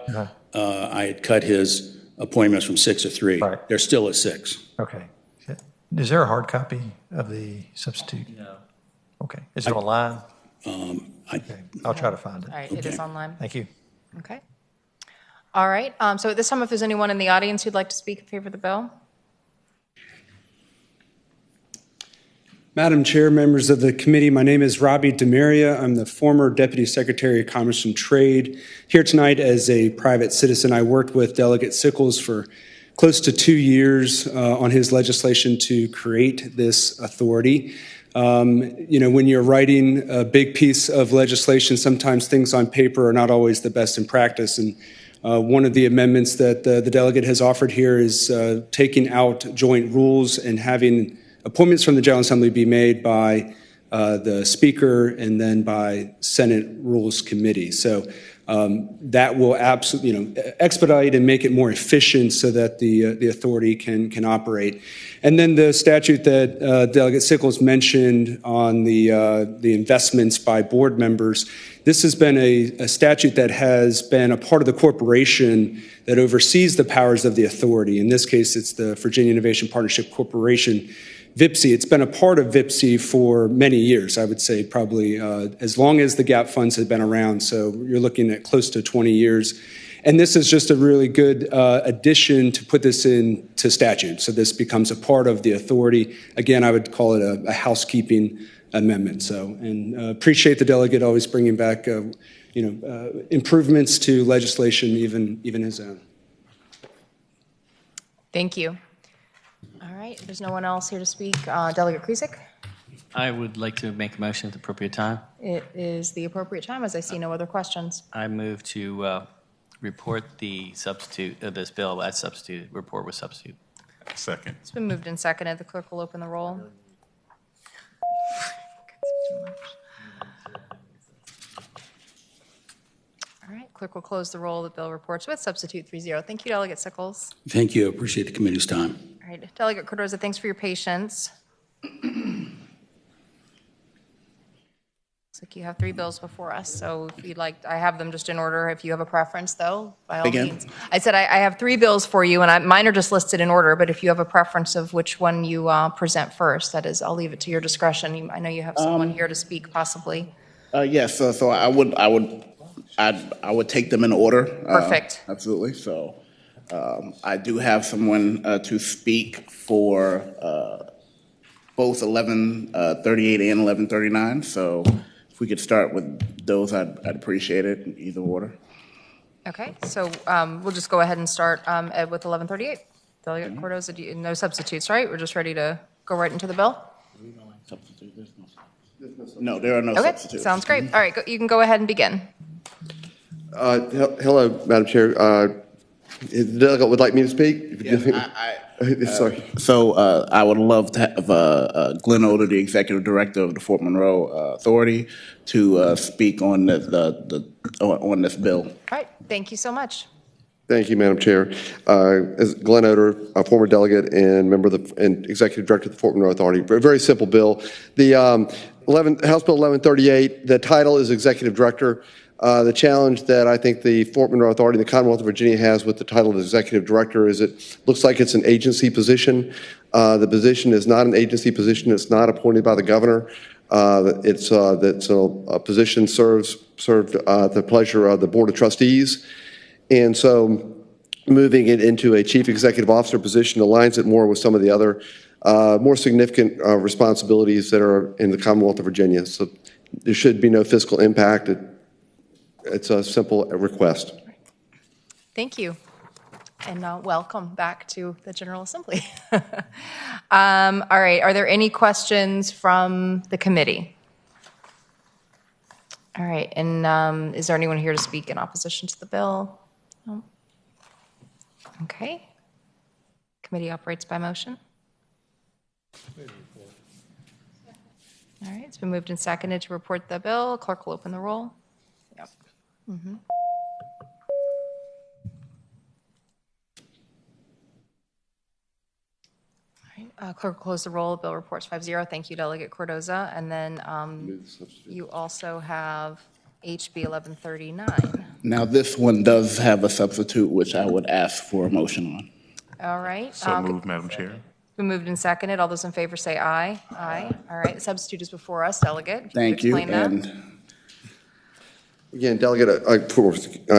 I had cut his appointments from 6 to 3. Right. They're still at 6.
Okay. Is there a hard copy of the substitute? No. Okay. Is it online? Okay. I'll try to find it.
All right, it is online.
Thank you.
Okay. All right. So at this time, if there's anyone in the audience who'd like to speak in favor of the bill.
Madam Chair, members of the committee, my name is Robbie Demaria. I'm the former Deputy Secretary of Commerce and Trade. Here tonight as a private citizen, I worked with Delegate Sickles for close to 2 years on his legislation to create this authority. When you're writing a big piece of legislation, sometimes things on paper are not always the best in practice. And one of the amendments that the delegate has offered here is taking out joint rules and having appointments from the General Assembly be made by the Speaker and then by Senate Rules Committee. So that will absolutely, expedite and make it more efficient so that the authority can operate. And then the statute that Delegate Sickles mentioned on the investments by board members, this has been a statute that has been a part of the corporation that oversees the powers of the authority. In this case, it's the Virginia Innovation Partnership Corporation, VIPSI. It's been a part of VIPSI for many years, I would say probably as long as the GAP funds have been around. So you're looking at close to 20 years. And this is just a really good addition to put this into statute. So this becomes a part of the authority. Again, I would call it a housekeeping amendment. So, and appreciate the delegate always bringing back, improvements to legislation, even his own.
Thank you. All right, there's no one else here to speak. Delegate Krizek?
I would like to make a motion at the appropriate time.
It is the appropriate time, as I see no other questions.
I move to report the substitute of this bill as substituted, report with substitute.
Second.
It's been moved and seconded. The clerk will open the roll. All right, clerk will close the roll. The bill reports with substitute 3-0. Thank you, Delegate Sickles.
Thank you. I appreciate the committee's time.
All right, Delegate Cardoza, thanks for your patience. Looks like you have 3 bills before us, so if you'd like, I have them just in order. If you have a preference, though, by all means. I said I have 3 bills for you, and mine are just listed in order, but if you have a preference of which one you present first, that is, I'll leave it to your discretion. I know you have someone here to speak, possibly.
Yes, so I would take them in order.
Perfect.
Absolutely. So I do have someone to speak for both 1138 and 1139. So if we could start with those, I'd appreciate it in either order.
Okay, so we'll just go ahead and start with 1138. Delegate Cardoza, no substitutes, right? We're just ready to go right into the bill?
No, there are no
Okay,
substitutes.
sounds great. All right, you can go ahead and begin.
Hello, Madam Chair. The delegate would like me to speak? Sorry.
So I would love to have Glenn Oder, the Executive Director of the Fort Monroe Authority, to speak on on this bill.
All right, thank you so much.
Thank you, Madam Chair. As Glenn Oder, a former delegate and member of and Executive Director of the Fort Monroe Authority, a very simple bill. The House Bill 1138, the title is Executive Director. The challenge that I think the Fort Monroe Authority and the Commonwealth of Virginia has with the title of Executive Director is it looks like it's an agency position. The position is not an agency position. It's not appointed by the governor. It's a position served at the pleasure of the Board of Trustees. And so moving it into a Chief Executive Officer position aligns it more with some of the other more significant responsibilities that are in the Commonwealth of Virginia. So there should be no fiscal impact. It's a simple request.
Thank you. And welcome back to the General Assembly. All right, are there any questions from the committee? All right, and is there anyone here to speak in opposition to the bill? No? Okay. Committee operates by motion. All right, it's been moved and seconded to report the bill. Clerk will open the roll. Yep. Mm-hmm. Clerk will close the roll. Bill reports 5-0. Thank you, Delegate Cardoza. And then you also have HB 1139.
Now, this one does have a substitute, which I would ask for a motion on.
All right.
So moved, Madam Chair.
Been moved and seconded. All those in favor say aye. Aye. All right. The substitute is before us, Delegate.
Thank you.
Again, Delegate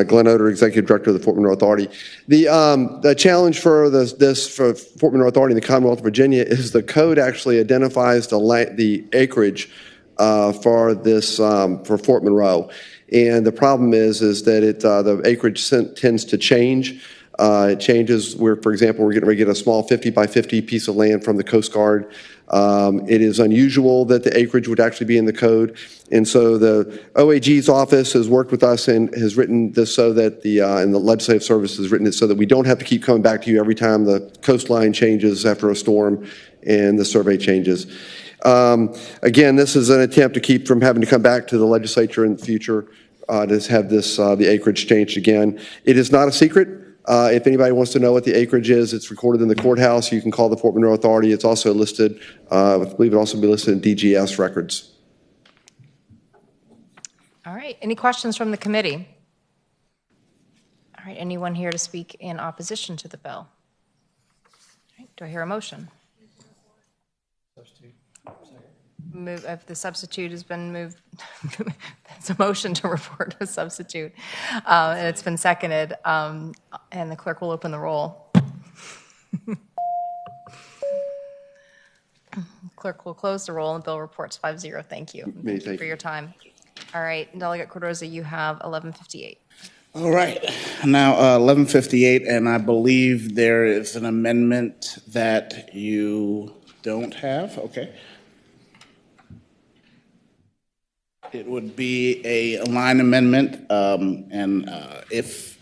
Glenn Oder, Executive Director of the Fort Monroe Authority. The challenge for for Fort Monroe Authority in the Commonwealth of Virginia is the code actually identifies the acreage for this for Fort Monroe, and the problem is that the acreage tends to change. It changes where, for example, we're getting ready to get a small 50 by 50 piece of land from the Coast Guard. It is unusual that the acreage would actually be in the code. And so the OAG's office has worked with us and has written this so that and the legislative service has written it so that we don't have to keep coming back to you every time the coastline changes after a storm and the survey changes. Again, this is an attempt to keep from having to come back to the legislature in the future to have the acreage changed again. It is not a secret. If anybody wants to know what the acreage is, it's recorded in the courthouse. You can call the Fort Monroe Authority. It's also listed, I believe it also be listed in DGS records.
All right. Any questions from the committee? All right. Anyone here to speak in opposition to the bill? All right. Do I hear a motion? If the substitute has been moved, it's a motion to report a substitute. And it's been seconded, and the clerk will open the roll. Clerk will close the roll, and bill reports 5-0. Thank you. Thank you for your time. All right, Delegate Cardoza, you have 1158.
All right. Now, 1158, and I believe there is an amendment that you don't have. Okay. It would be a line amendment, and if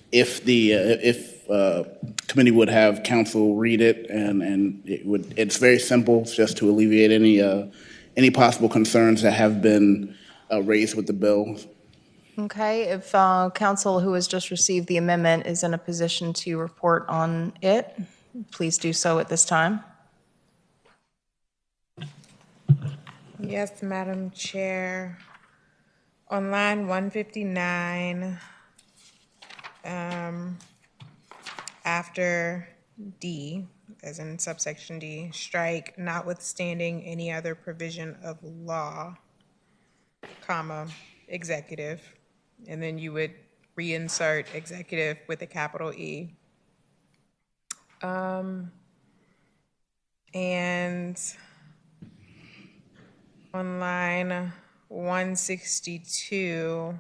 committee would have council read it, and it's very simple, just to alleviate any possible concerns that have been raised with the bill.
Okay, if council who has just received the amendment is in a position to report on it, please do so at this time.
Yes, Madam Chair. On line 159, after D, as in subsection D, strike notwithstanding any other provision of law, comma, executive, and then you would reinsert executive with a capital E. And on line 162,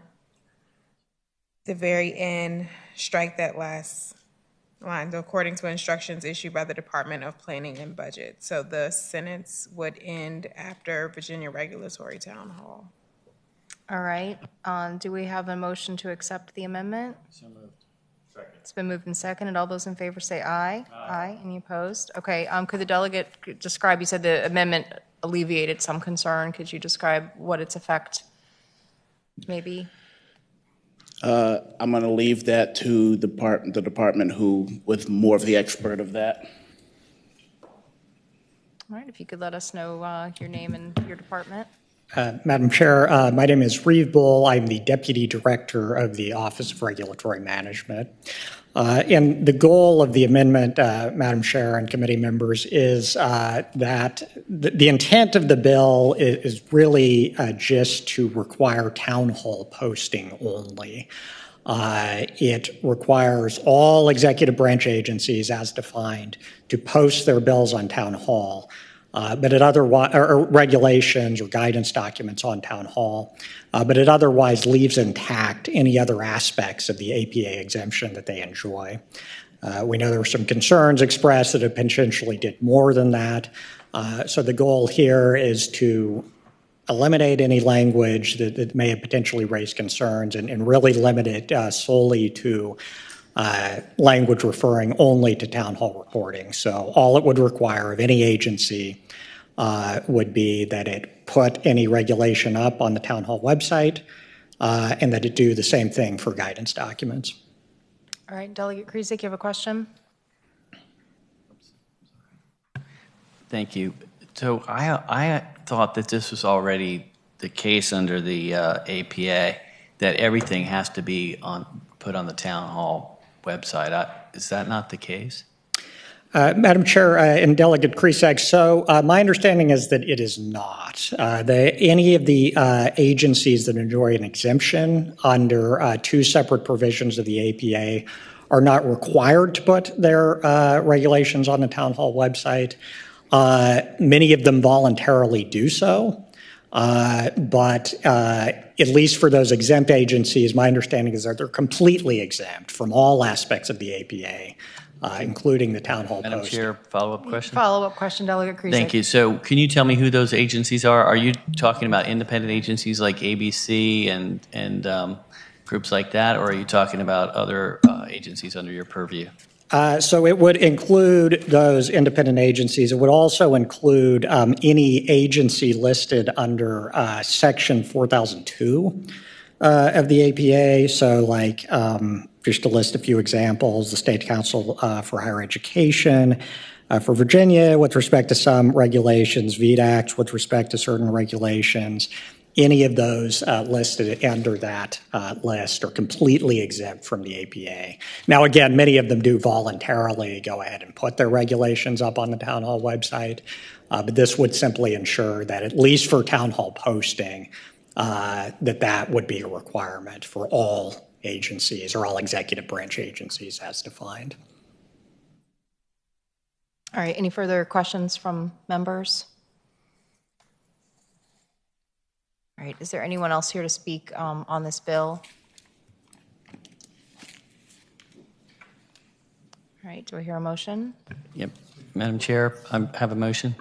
the very end, strike that last line, according to instructions issued by the Department of Planning and Budget. So the sentence would end after Virginia Regulatory Town Hall.
All right, do we have a motion to accept the amendment?
So moved. Second.
It's been moved and seconded. All those in favor say aye. Aye. Any opposed? Okay, could the delegate describe, you said the amendment alleviated some concern. Could you describe what its effect may be?
I'm going to leave that to the department who was more of the expert of that.
All right, if you could let us know your name and your department.
Madam Chair, my name is Reeve Bull. I'm the Deputy Director of the Office of Regulatory Management. And the goal of the amendment, Madam Chair and committee members, is that the intent of the bill is really just to require town hall posting only. It requires all executive branch agencies, as defined, to post their bills on town hall. But it or regulations or guidance documents on town hall, but it otherwise leaves intact any other aspects of the APA exemption that they enjoy. We know there were some concerns expressed that it potentially did more than that. So the goal here is to eliminate any language that may have potentially raised concerns and really limit it solely to language referring only to town hall reporting. So all it would require of any agency would be that it put any regulation up on the town hall website and that it do the same thing for guidance documents.
All right, Delegate Krizek, you have a question?
Thank you. So I thought that this was already the case under the APA, that everything has to be put on the town hall website. Is that not the case?
Madam Chair and Delegate Krizek, so my understanding is that it is not. Any of the agencies that enjoy an exemption under two separate provisions of the APA are not required to put their regulations on the town hall website. Many of them voluntarily do so. But at least for those exempt agencies, my understanding is that they're completely exempt from all aspects of the APA, including the town hall
Madam
posting.
Chair, follow-up question?
Follow-up question, Delegate Krizek.
Thank you. So can you tell me who those agencies are? Are you talking about independent agencies like ABC and groups like that, or are you talking about other agencies under your purview?
So it would include those independent agencies. It would also include any agency listed under Section 4002 of the APA. So like, just to list a few examples, the State Council for Higher Education, for Virginia with respect to some regulations, VDACs with respect to certain regulations. Any of those listed under that list are completely exempt from the APA. Now, again, many of them do voluntarily go ahead and put their regulations up on the town hall website, but this would simply ensure that at least for town hall posting, that would be a requirement for all agencies or all executive branch agencies as defined.
All right, any further questions from members? All right, is there anyone else here to speak on this bill? All right, do I hear a motion?
Yep. Madam Chair, I have a motion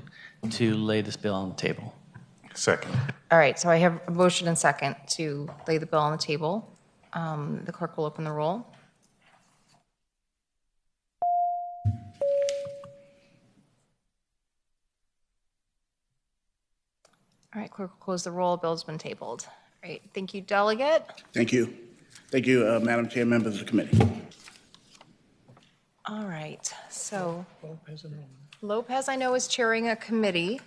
to lay this bill on the table.
Second.
All right, so I have a motion and second to lay the bill on the table. The clerk will open the roll. All right, clerk will close the roll. Bill's been tabled. All right, thank you, Delegate.
Thank you. Thank you, Madam Chair, members of the committee.
All right, so Lopez, I know, is chairing a committee,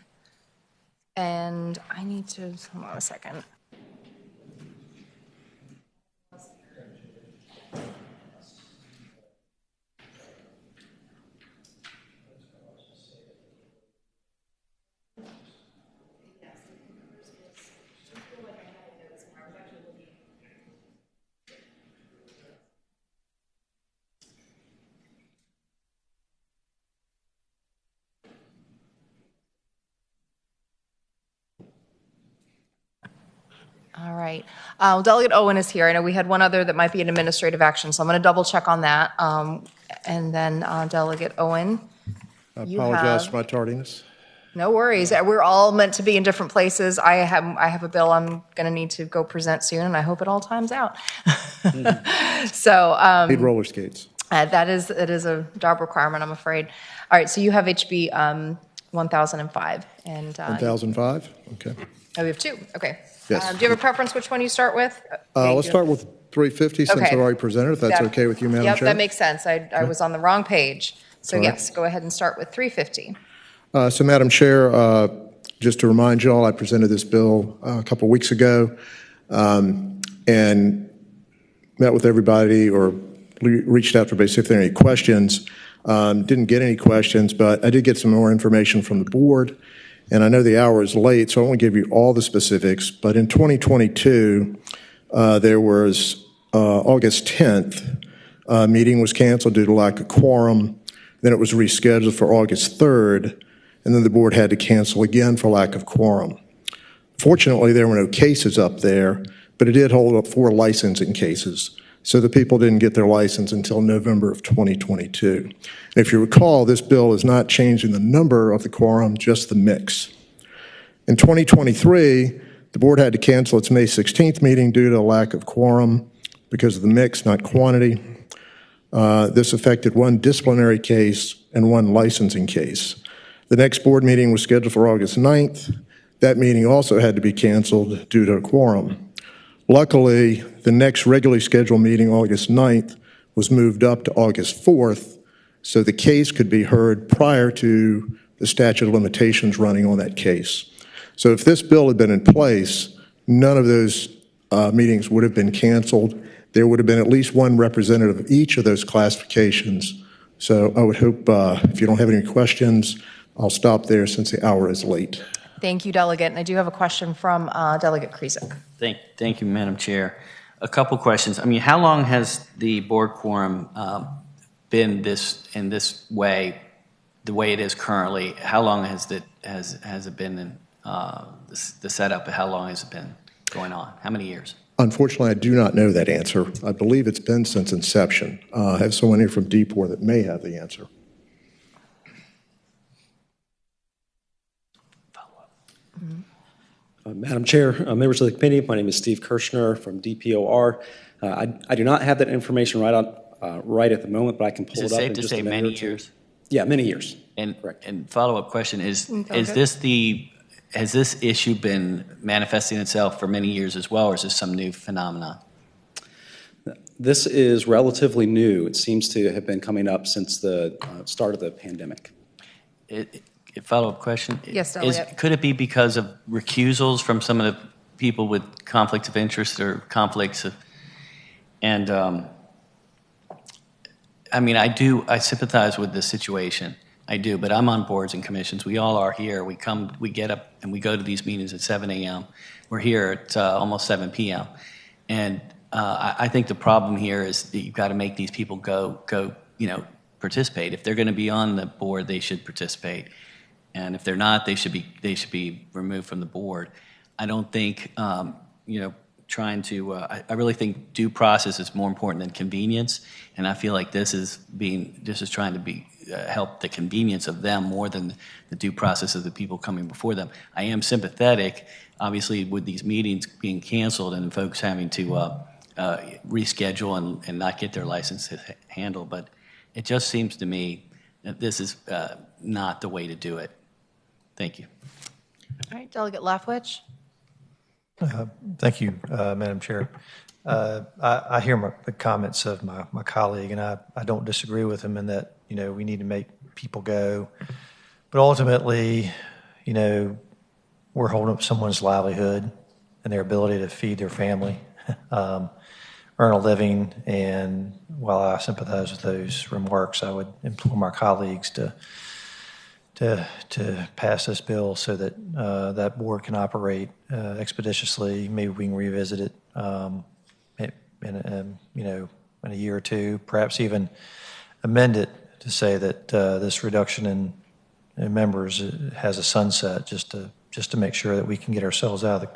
and I need to, hold on a second. All right. Delegate Owen is here. I know we had one other that might be an administrative action, so I'm going to double check on that. And then Delegate Owen,
I
you
apologize
have-
for my tardiness.
No worries. We're all meant to be in different places. I have a bill I'm going to need to go present soon, and I hope it all times out. So
Need roller skates.
that is a job requirement, I'm afraid. All right. So you have HB 1005 and
1005? Okay.
Oh, we have two. Okay.
Yes.
Do you have a preference which one you start with?
Let's start with 350 since
Okay.
I've already presented, if that's okay with you, Madam
Yep,
Chair.
that makes sense. I was on the wrong page. So
All right.
yes, go ahead and start with 350.
So, Madam Chair, just to remind you all, I presented this bill a couple weeks ago and met with everybody or reached out to everybody to see if there are any questions. Didn't get any questions, but I did get some more information from the board. And I know the hour is late, so I won't give you all the specifics. But in 2022, there was August 10th, meeting was canceled due to lack of quorum. Then it was rescheduled for August 3rd, and then the board had to cancel again for lack of quorum. Fortunately, there were no cases up there, but it did hold up 4 licensing cases. So the people didn't get their license until November of 2022. And if you recall, this bill is not changing the number of the quorum, just the mix. In 2023, the board had to cancel its May 16th meeting due to a lack of quorum because of the mix, not quantity. This affected 1 disciplinary case and 1 licensing case. The next board meeting was scheduled for August 9th. That meeting also had to be canceled due to a quorum. Luckily, the next regularly scheduled meeting, August 9th, was moved up to August 4th, so the case could be heard prior to the statute of limitations running on that case. So if this bill had been in place, none of those meetings would have been canceled. There would have been at least 1 representative of each of those classifications. So I would hope, if you don't have any questions, I'll stop there since the hour is late.
Thank you, Delegate. And I do have a question from Delegate Krizek.
Thank you, Madam Chair. A couple questions. I mean, how long has the board quorum been in this way, the way it is currently? How long has it been in the setup? How long has it been going on? How many years?
Unfortunately, I do not know that answer. I believe it's been since inception. I have someone here from DPOR that may have the answer.
Madam Chair, members of the committee, my name is Steve Kirshner from DPOR. I do not have that information right at the moment, but I can pull it up in just a minute or two. Is it safe to say many years? Yeah, many years.
And follow-up question is has this issue been manifesting itself for many years as well, or is this some new phenomenon?
This is relatively new. It seems to have been coming up since the start of the pandemic.
Follow-up question?
Yes, Delegate.
Could it be because of recusals from some of the people with conflicts of interest or conflicts of, and I mean, I sympathize with the situation. I do, but I'm on boards and commissions. We all are here. We get up and we go to these meetings at 7 a.m. We're here at almost 7 p.m. And I think the problem here is that you've got to make these people go, participate. If they're going to be on the board, they should participate. And if they're not, they should be removed from the board. I don't think, trying to, I really think due process is more important than convenience. And I feel like this is trying to help the convenience of them more than the due process of the people coming before them. I am sympathetic, obviously, with these meetings being canceled and folks having to reschedule and not get their licenses handled. But it just seems to me that this is not the way to do it. Thank you.
All right, Delegate Lafwich.
Thank you, Madam Chair. I hear the comments of my colleague, and I don't disagree with him in that, we need to make people go. But ultimately, we're holding up someone's livelihood and their ability to feed their family, earn a living. And while I sympathize with those remarks, I would implore my colleagues to pass this bill so that that board can operate expeditiously. Maybe we can revisit it in a year or two, perhaps even amend it to say that this reduction in members has a sunset, just to make sure that we can get ourselves out of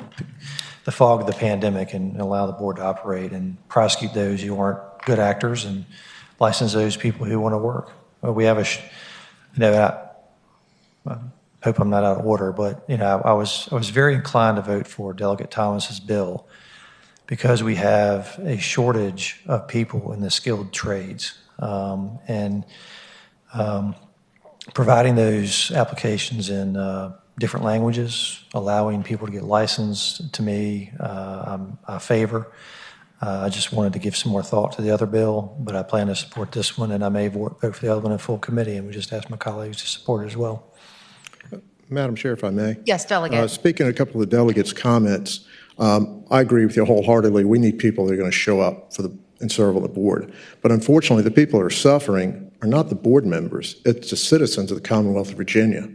the fog of the pandemic and allow the board to operate and prosecute those who aren't good actors and license those people who want to work. We have I hope I'm not out of order, but I was very inclined to vote for Delegate Thomas's bill because we have a shortage of people in the skilled trades, and providing those applications in different languages, allowing people to get licensed, to me, I favor. I just wanted to give some more thought to the other bill, but I plan to support this one, and I may vote for the other one in full committee, and we just ask my colleagues to support it as well.
Madam Chair, if I may.
Yes, Delegate.
Speaking of a couple of the delegates' comments, I agree with you wholeheartedly. We need people that are going to show up and serve on the board. But unfortunately, the people that are suffering are not the board members. It's the citizens of the Commonwealth of Virginia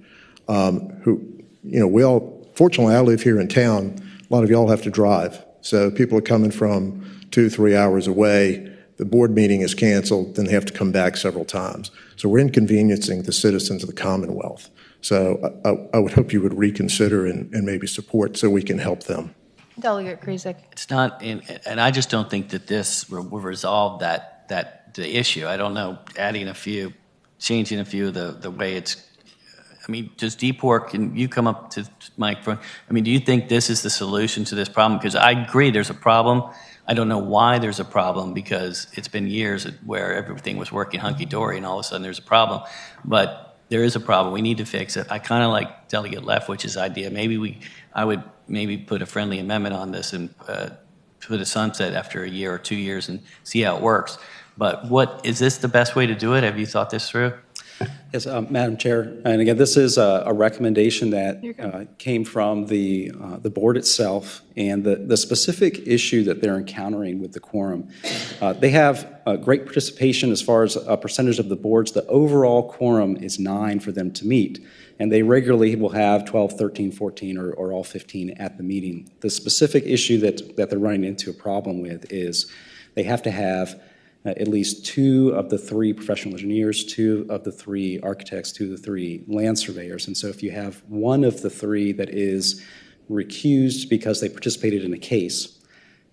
fortunately, I live here in town. A lot of y'all have to drive. So people are coming from 2-3 hours away. The board meeting is canceled, then they have to come back several times. So we're inconveniencing the citizens of the Commonwealth. So I would hope you would reconsider and maybe support so we can help them.
Delegate Krizek.
It's not, and I just don't think that this will resolve the issue. I don't know, changing a few of the way it's, does DPOR, can you come up to the microphone? Do you think this is the solution to this problem? Because I agree there's a problem. I don't know why there's a problem, because it's been years where everything was working hunky-dory and all of a sudden there's a problem. But there is a problem. We need to fix it. I kind of like Delegate Lefwich's idea. I would put a friendly amendment on this and put a sunset after a year or 2 years and see how it works. But is this the best way to do it? Have you thought this through?
Yes, Madam Chair, and again, this is a recommendation that came from the board itself, and the specific issue that they're encountering with the quorum. They have great participation as far as a percentage of the boards. The overall quorum is 9 for them to meet, and they regularly will have 12, 13, 14, or all 15 at the meeting. The specific issue that they're running into a problem with is they have to have at least 2 of the 3 professional engineers, 2 of the 3 architects, 2 of the 3 land surveyors. And so if you have one of the 3 that is recused because they participated in a case,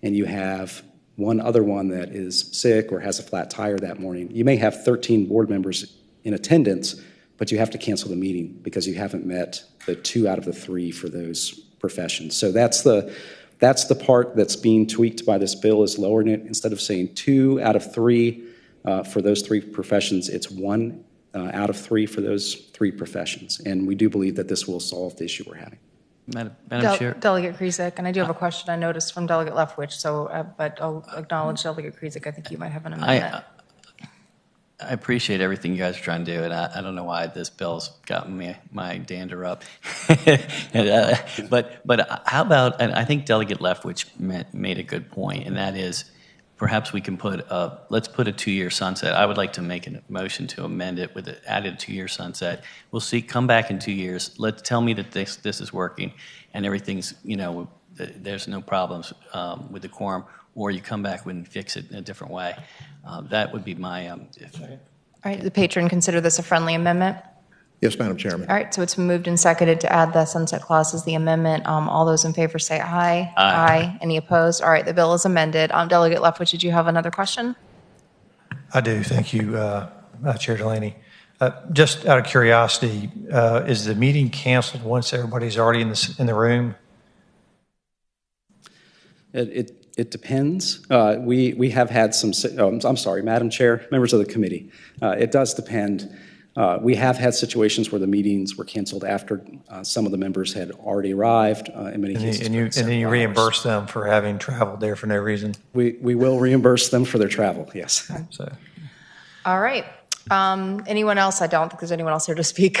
and you have one other one that is sick or has a flat tire that morning, you may have 13 board members in attendance, but you have to cancel the meeting because you haven't met the 2 out of the 3 for those professions. So that's the part that's being tweaked by this bill, is lowering it. Instead of saying 2 out of 3 for those 3 professions, it's 1 out of 3 for those 3 professions. And we do believe that this will solve the issue we're having.
Madam Chair.
Delegate Krizek, and I do have a question I noticed from Delegate Lefwich, but I'll acknowledge Delegate Krizek. I think you might have an amendment.
I appreciate everything you guys are trying to do, and I don't know why this bill's gotten my dander up. But how about, and I think Delegate Lefwich made a good point, and that is perhaps we can let's put a 2-year sunset. I would like to make a motion to amend it with an added 2-year sunset. We'll see, come back in 2 years. Tell me that this is working and everything's, there's no problems with the quorum, or you come back and fix it in a different way. That would be my... All
right, the patron, consider this a friendly amendment?
Yes, Madam Chairman.
All right, so it's moved and seconded to add the sunset clause as the amendment. All those in favor say aye.
Aye.
Any opposed? All right, the bill is amended. Delegate Lefwich, did you have another question?
I do, thank you, Chair Delaney. Just out of curiosity, is the meeting canceled once everybody's already in the room?
It depends. We have had some, I'm sorry, Madam Chair, members of the committee. It does depend. We have had situations where the meetings were canceled after some of the members had already arrived, in many cases.
And then you reimburse them for having traveled there for no reason?
We will reimburse them for their travel, yes.
So.
All right. Anyone else? I don't think there's anyone else here to speak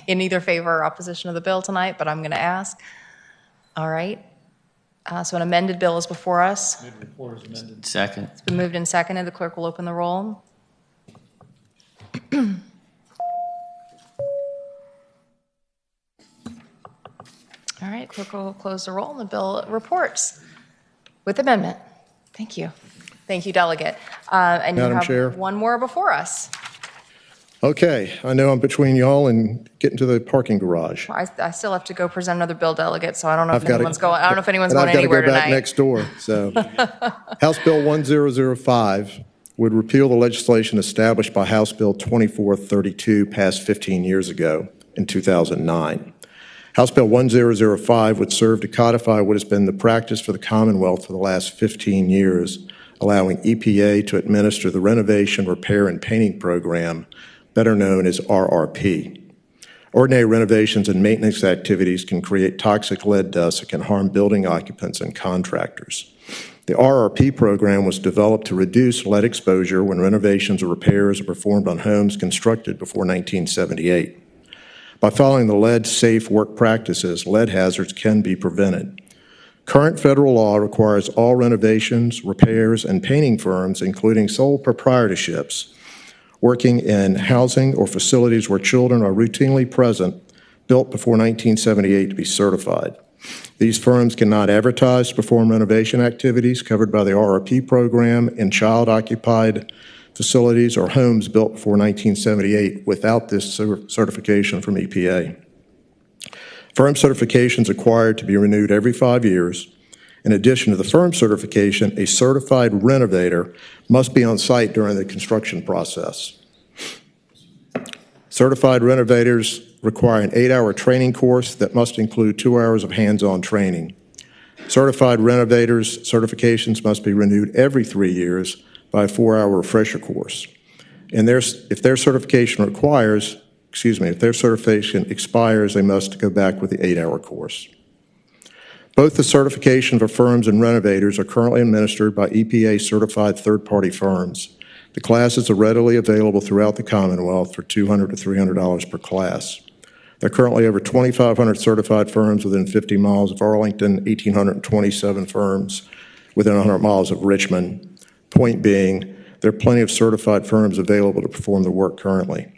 in either favor or opposition of the bill tonight, but I'm going to ask. All right. So an amended bill is before us.
Report is amended. Second.
It's been moved and seconded. The clerk will open the roll. All right, clerk will close the roll, and the bill reports with amendment. Thank you. Thank you, Delegate. And
Madam
you have
Chair.
one more before us.
Okay, I know I'm between y'all and getting to the parking garage.
I still have to go present another bill, Delegate, so I don't know if
I've gotta-
anyone's going. I don't know if anyone's
and
going
I've
anywhere
got to go
tonight.
back next door. So, House Bill 1005 would repeal the legislation established by House Bill 2432, passed 15 years ago in 2009. House Bill 1005 would serve to codify what has been the practice for the Commonwealth for the last 15 years, allowing EPA to administer the Renovation, Repair, and Painting Program, better known as RRP. Ordinary renovations and maintenance activities can create toxic lead dust that can harm building occupants and contractors. The RRP program was developed to reduce lead exposure when renovations or repairs are performed on homes constructed before 1978. By following the lead-safe work practices, lead hazards can be prevented. Current federal law requires all renovations, repairs, and painting firms, including sole proprietorships, working in housing or facilities where children are routinely present, built before 1978 to be certified. These firms cannot advertise to perform renovation activities covered by the RRP program in child-occupied facilities or homes built before 1978 without this certification from EPA. Firm certifications are required to be renewed every 5 years. In addition to the firm certification, a certified renovator must be on site during the construction process. Certified renovators require an 8-hour training course that must include 2 hours of hands-on training. Certified renovators' certifications must be renewed every 3 years by a 4-hour refresher course. And if their certification expires, they must go back with the 8-hour course. Both the certification for firms and renovators are currently administered by EPA-certified third-party firms. The classes are readily available throughout the Commonwealth for $200 to $300 per class. There are currently over 2,500 certified firms within 50 miles of Arlington, 1,827 firms within 100 miles of Richmond. Point being, there are plenty of certified firms available to perform the work currently.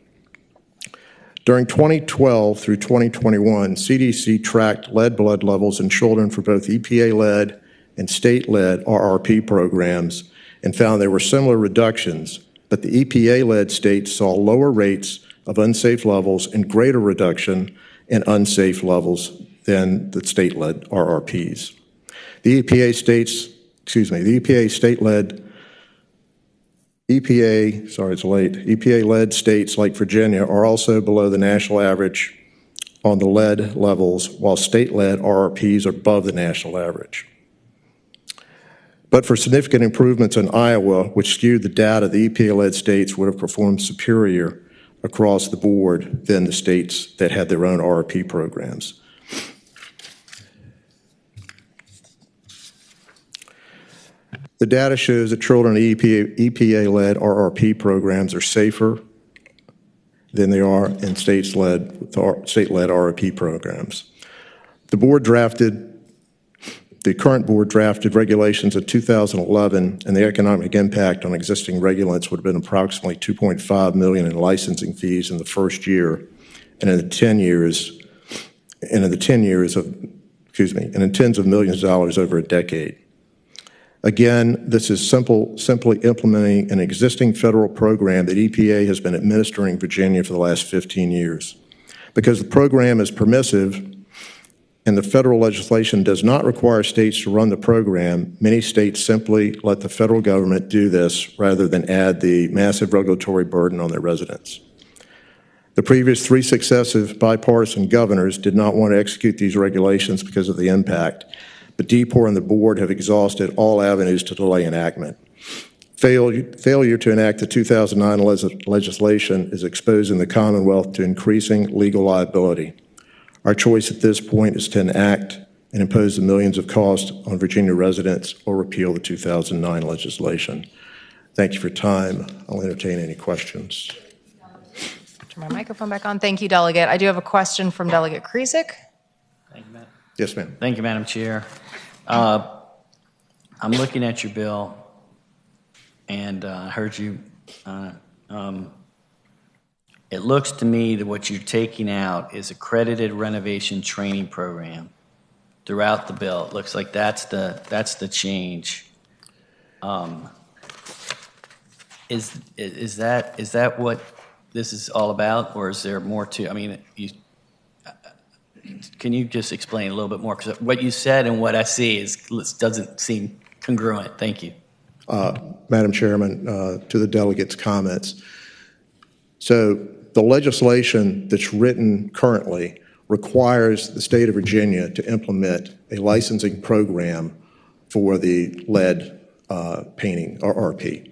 During 2012 through 2021, CDC tracked lead blood levels in children for both EPA-led and state-led RRP programs and found there were similar reductions, but the EPA-led states saw lower rates of unsafe levels and greater reduction in unsafe levels than the state-led RRPs. The EPA EPA-led states like Virginia are also below the national average on the lead levels, while state-led RRPs are above the national average. But for significant improvements in Iowa, which skewed the data, the EPA-led states would have performed superior across the board than the states that had their own RRP programs. The data shows that children in EPA-led RRP programs are safer than they are in state-led RRP programs. The current board drafted regulations in 2011, and the economic impact on existing regulations would have been approximately $2.5 million in licensing fees in the first year, and in tens of millions of dollars over a decade. Again, this is simply implementing an existing federal program that EPA has been administering in Virginia for the last 15 years. Because the program is permissive and the federal legislation does not require states to run the program, many states simply let the federal government do this rather than add the massive regulatory burden on their residents. The previous 3 successive bipartisan governors did not want to execute these regulations because of the impact, but DPOR and the board have exhausted all avenues to delay enactment. Failure to enact the 2009 legislation is exposing the Commonwealth to increasing legal liability. Our choice at this point is to enact and impose the millions of costs on Virginia residents or repeal the 2009 legislation. Thank you for your time. I'll entertain any questions.
Turn my microphone back on. Thank you, Delegate. I do have a question from Delegate Krizek.
Thank you, Madam.
Yes, ma'am.
Thank you, Madam Chair. I'm looking at your bill, and I heard you. It looks to me that what you're taking out is accredited renovation training program throughout the bill. It looks like that's the change. Is that what this is all about, or is there more to? I mean, can you just explain a little bit more? Because what you said and what I see doesn't seem congruent. Thank you.
Madam Chairman, to the delegates' comments. So the legislation that's written currently requires the state of Virginia to implement a licensing program for the lead painting, or RP.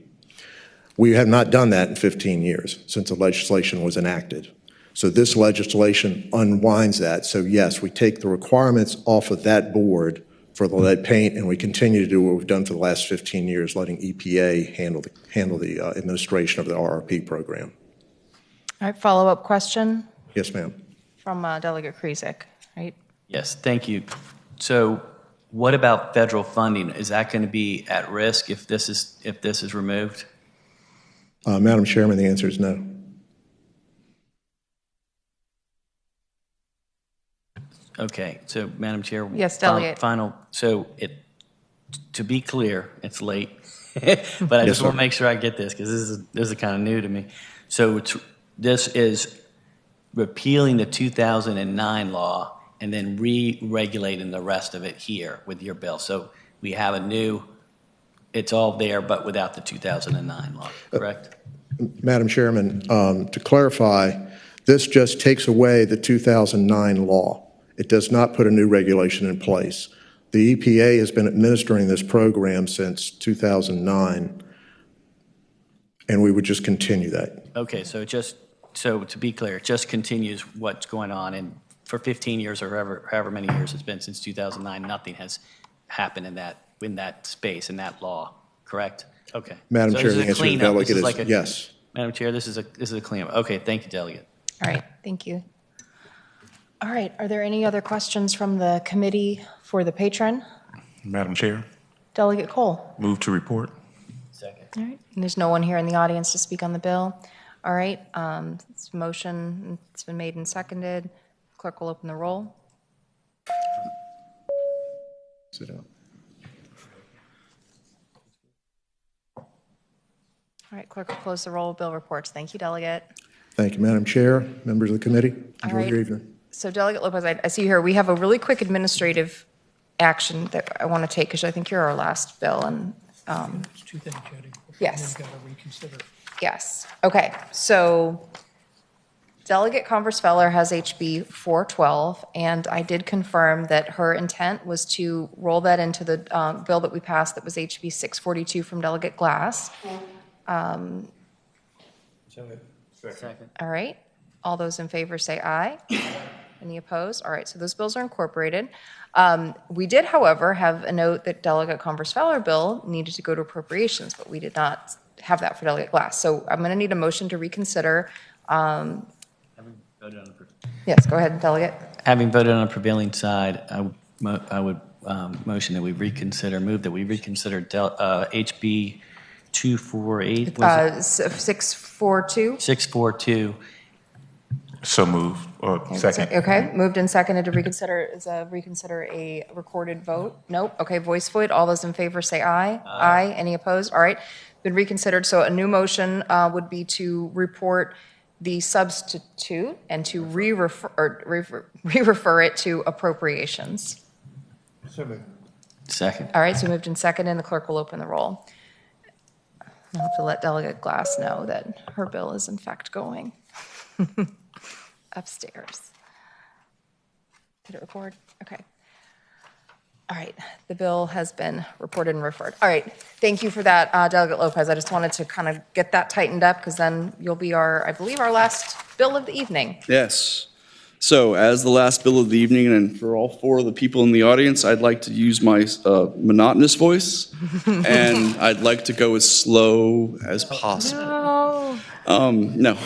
We have not done that in 15 years since the legislation was enacted. So this legislation unwinds that. So yes, we take the requirements off of that board for the lead paint, and we continue to do what we've done for the last 15 years, letting EPA handle the administration of the RRP program.
All right, follow-up question
Yes, ma'am.
from Delegate Krizek, right?
Yes, thank you. So what about federal funding? Is that going to be at risk if this is removed?
Madam Chairman, the answer is no.
Okay, so Madam Chair.
Yes, Delegate.
So to be clear, it's late, but I just want to make sure I get this because this is kind of new to me. So this is repealing the 2009 law and then re-regulating the rest of it here with your bill. So we have a new, it's all there, but without the 2009 law, correct?
Madam Chairman, to clarify, this just takes away the 2009 law. It does not put a new regulation in place. The EPA has been administering this program since 2009, and we would just continue that.
Okay, so to be clear, it just continues what's going on, and for 15 years or however many years it's been since 2009, nothing has happened in that space, in that law, correct? Okay.
Madam
So
Chair,
this
the
is a
answer to the
cleanup.
delegate
This
is
like a-
yes.
Madam Chair, this is a cleanup. Okay, thank you, Delegate.
All right, thank you. All right, are there any other questions from the committee for the patron?
Madam Chair,
Delegate Cole.
move to report.
Second.
All right, and there's no one here in the audience to speak on the bill. All right, it's motion, it's been made and seconded. Clerk will open the roll.
Sit down.
All right, clerk will close the roll. Bill reports. Thank you, Delegate.
Thank you, Madam Chair, members of the committee.
All
Enjoy
right.
your evening.
So Delegate Lopez, I see here, we have a really quick administrative action that I want to take because I think you're our last bill. And
It's two things, Jody.
Yes.
You've got to reconsider.
Yes. Okay. So Delegate Converse-Feller has HB 412, and I did confirm that her intent was to roll that into the bill that we passed that was HB 642 from Delegate Glass.
Second.
All right. All those in favor say aye. Any opposed? All right, so those bills are incorporated. We did, however, have a note that Delegate Converse-Feller bill needed to go to appropriations, but we did not have that for Delegate Glass. So I'm going to need a motion to reconsider.
Having voted on
Yes, go ahead, Delegate.
Having voted on a prevailing side, I would motion that we reconsider, move that we reconsider HB 248.
642.
642.
So move, or second.
Okay, moved and seconded to reconsider. Is reconsider a recorded vote? Nope. Okay, voice vote. All those in favor say aye. Aye. Any opposed? All right, been reconsidered. So a new motion would be to report the substitute and to re-refer it to appropriations.
Second.
All right, so moved and seconded, and the clerk will open the roll. I'll have to let Delegate Glass know that her bill is in fact going upstairs. Did it record? Okay. All right, the bill has been reported and referred. All right, thank you for that, Delegate Lopez. I just wanted to kind of get that tightened up because then you'll be our, I believe, our last bill of the evening.
Yes. So as the last bill of the evening, and for all four of the people in the audience, I'd like to use my monotonous voice, and I'd like to go as slow as possible. No.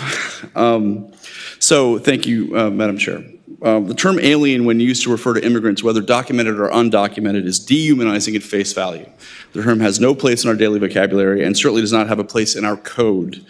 So thank you, Madam Chair. The term alien, when used to refer to immigrants, whether documented or undocumented, is dehumanizing at face value. The term has no place in our daily vocabulary and certainly does not have a place in our code.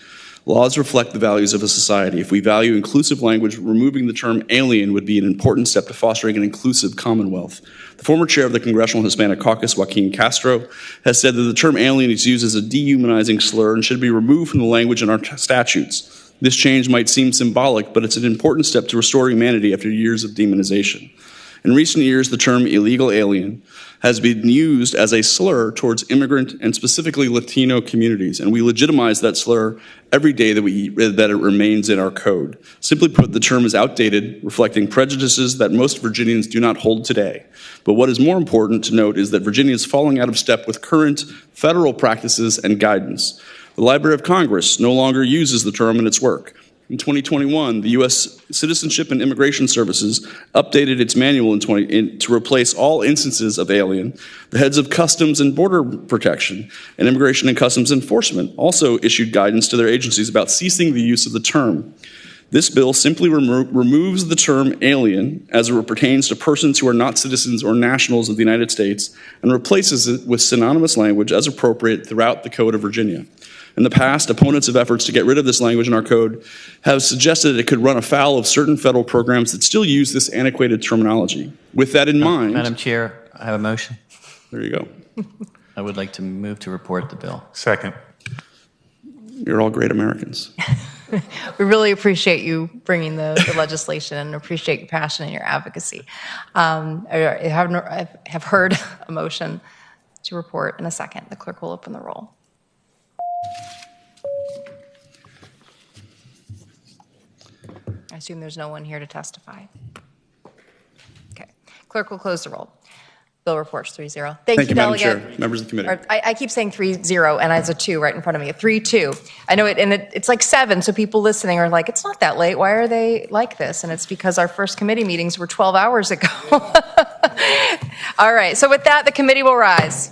Laws reflect the values of a society. If we value inclusive language, removing the term alien would be an important step to fostering an inclusive commonwealth. The former chair of the Congressional Hispanic Caucus, Joaquin Castro, has said that the term alien is used as a dehumanizing slur and should be removed from the language in our statutes. This change might seem symbolic, but it's an important step to restore humanity after years of demonization. In recent years, the term illegal alien has been used as a slur towards immigrant and specifically Latino communities, and we legitimize that slur every day that it remains in our code. Simply put, the term is outdated, reflecting prejudices that most Virginians do not hold today. But what is more important to note is that Virginia is falling out of step with current federal practices and guidance. The Library of Congress no longer uses the term in its work. In 2021, the U.S. Citizenship and Immigration Services updated its manual to replace all instances of alien. The heads of Customs and Border Protection and Immigration and Customs Enforcement also issued guidance to their agencies about ceasing the use of the term. This bill simply removes the term alien as it pertains to persons who are not citizens or nationals of the United States and replaces it with synonymous language as appropriate throughout the Code of Virginia. In the past, opponents of efforts to get rid of this language in our code have suggested that it could run afoul of certain federal programs that still use this antiquated terminology. With that in mind...
Madam Chair, I have a motion.
There you go.
I would like to move to report the bill.
Second.
You're all great Americans.
We really appreciate you bringing the legislation and appreciate your passion and your advocacy. I have heard a motion to report in a second. The clerk will open the roll. I assume there's no one here to testify. Okay. Clerk will close the roll. Bill reports 3-0. Thank you,
Madam
Delegate.
Chair, members of the committee.
I keep saying 3-0, and it's a 2 right in front of me. 3-2. I know it, and it's like 7, so people listening are like, it's not that late. Why are they like this? And it's because our first committee meetings were 12 hours ago. All right. So with that, the committee will rise.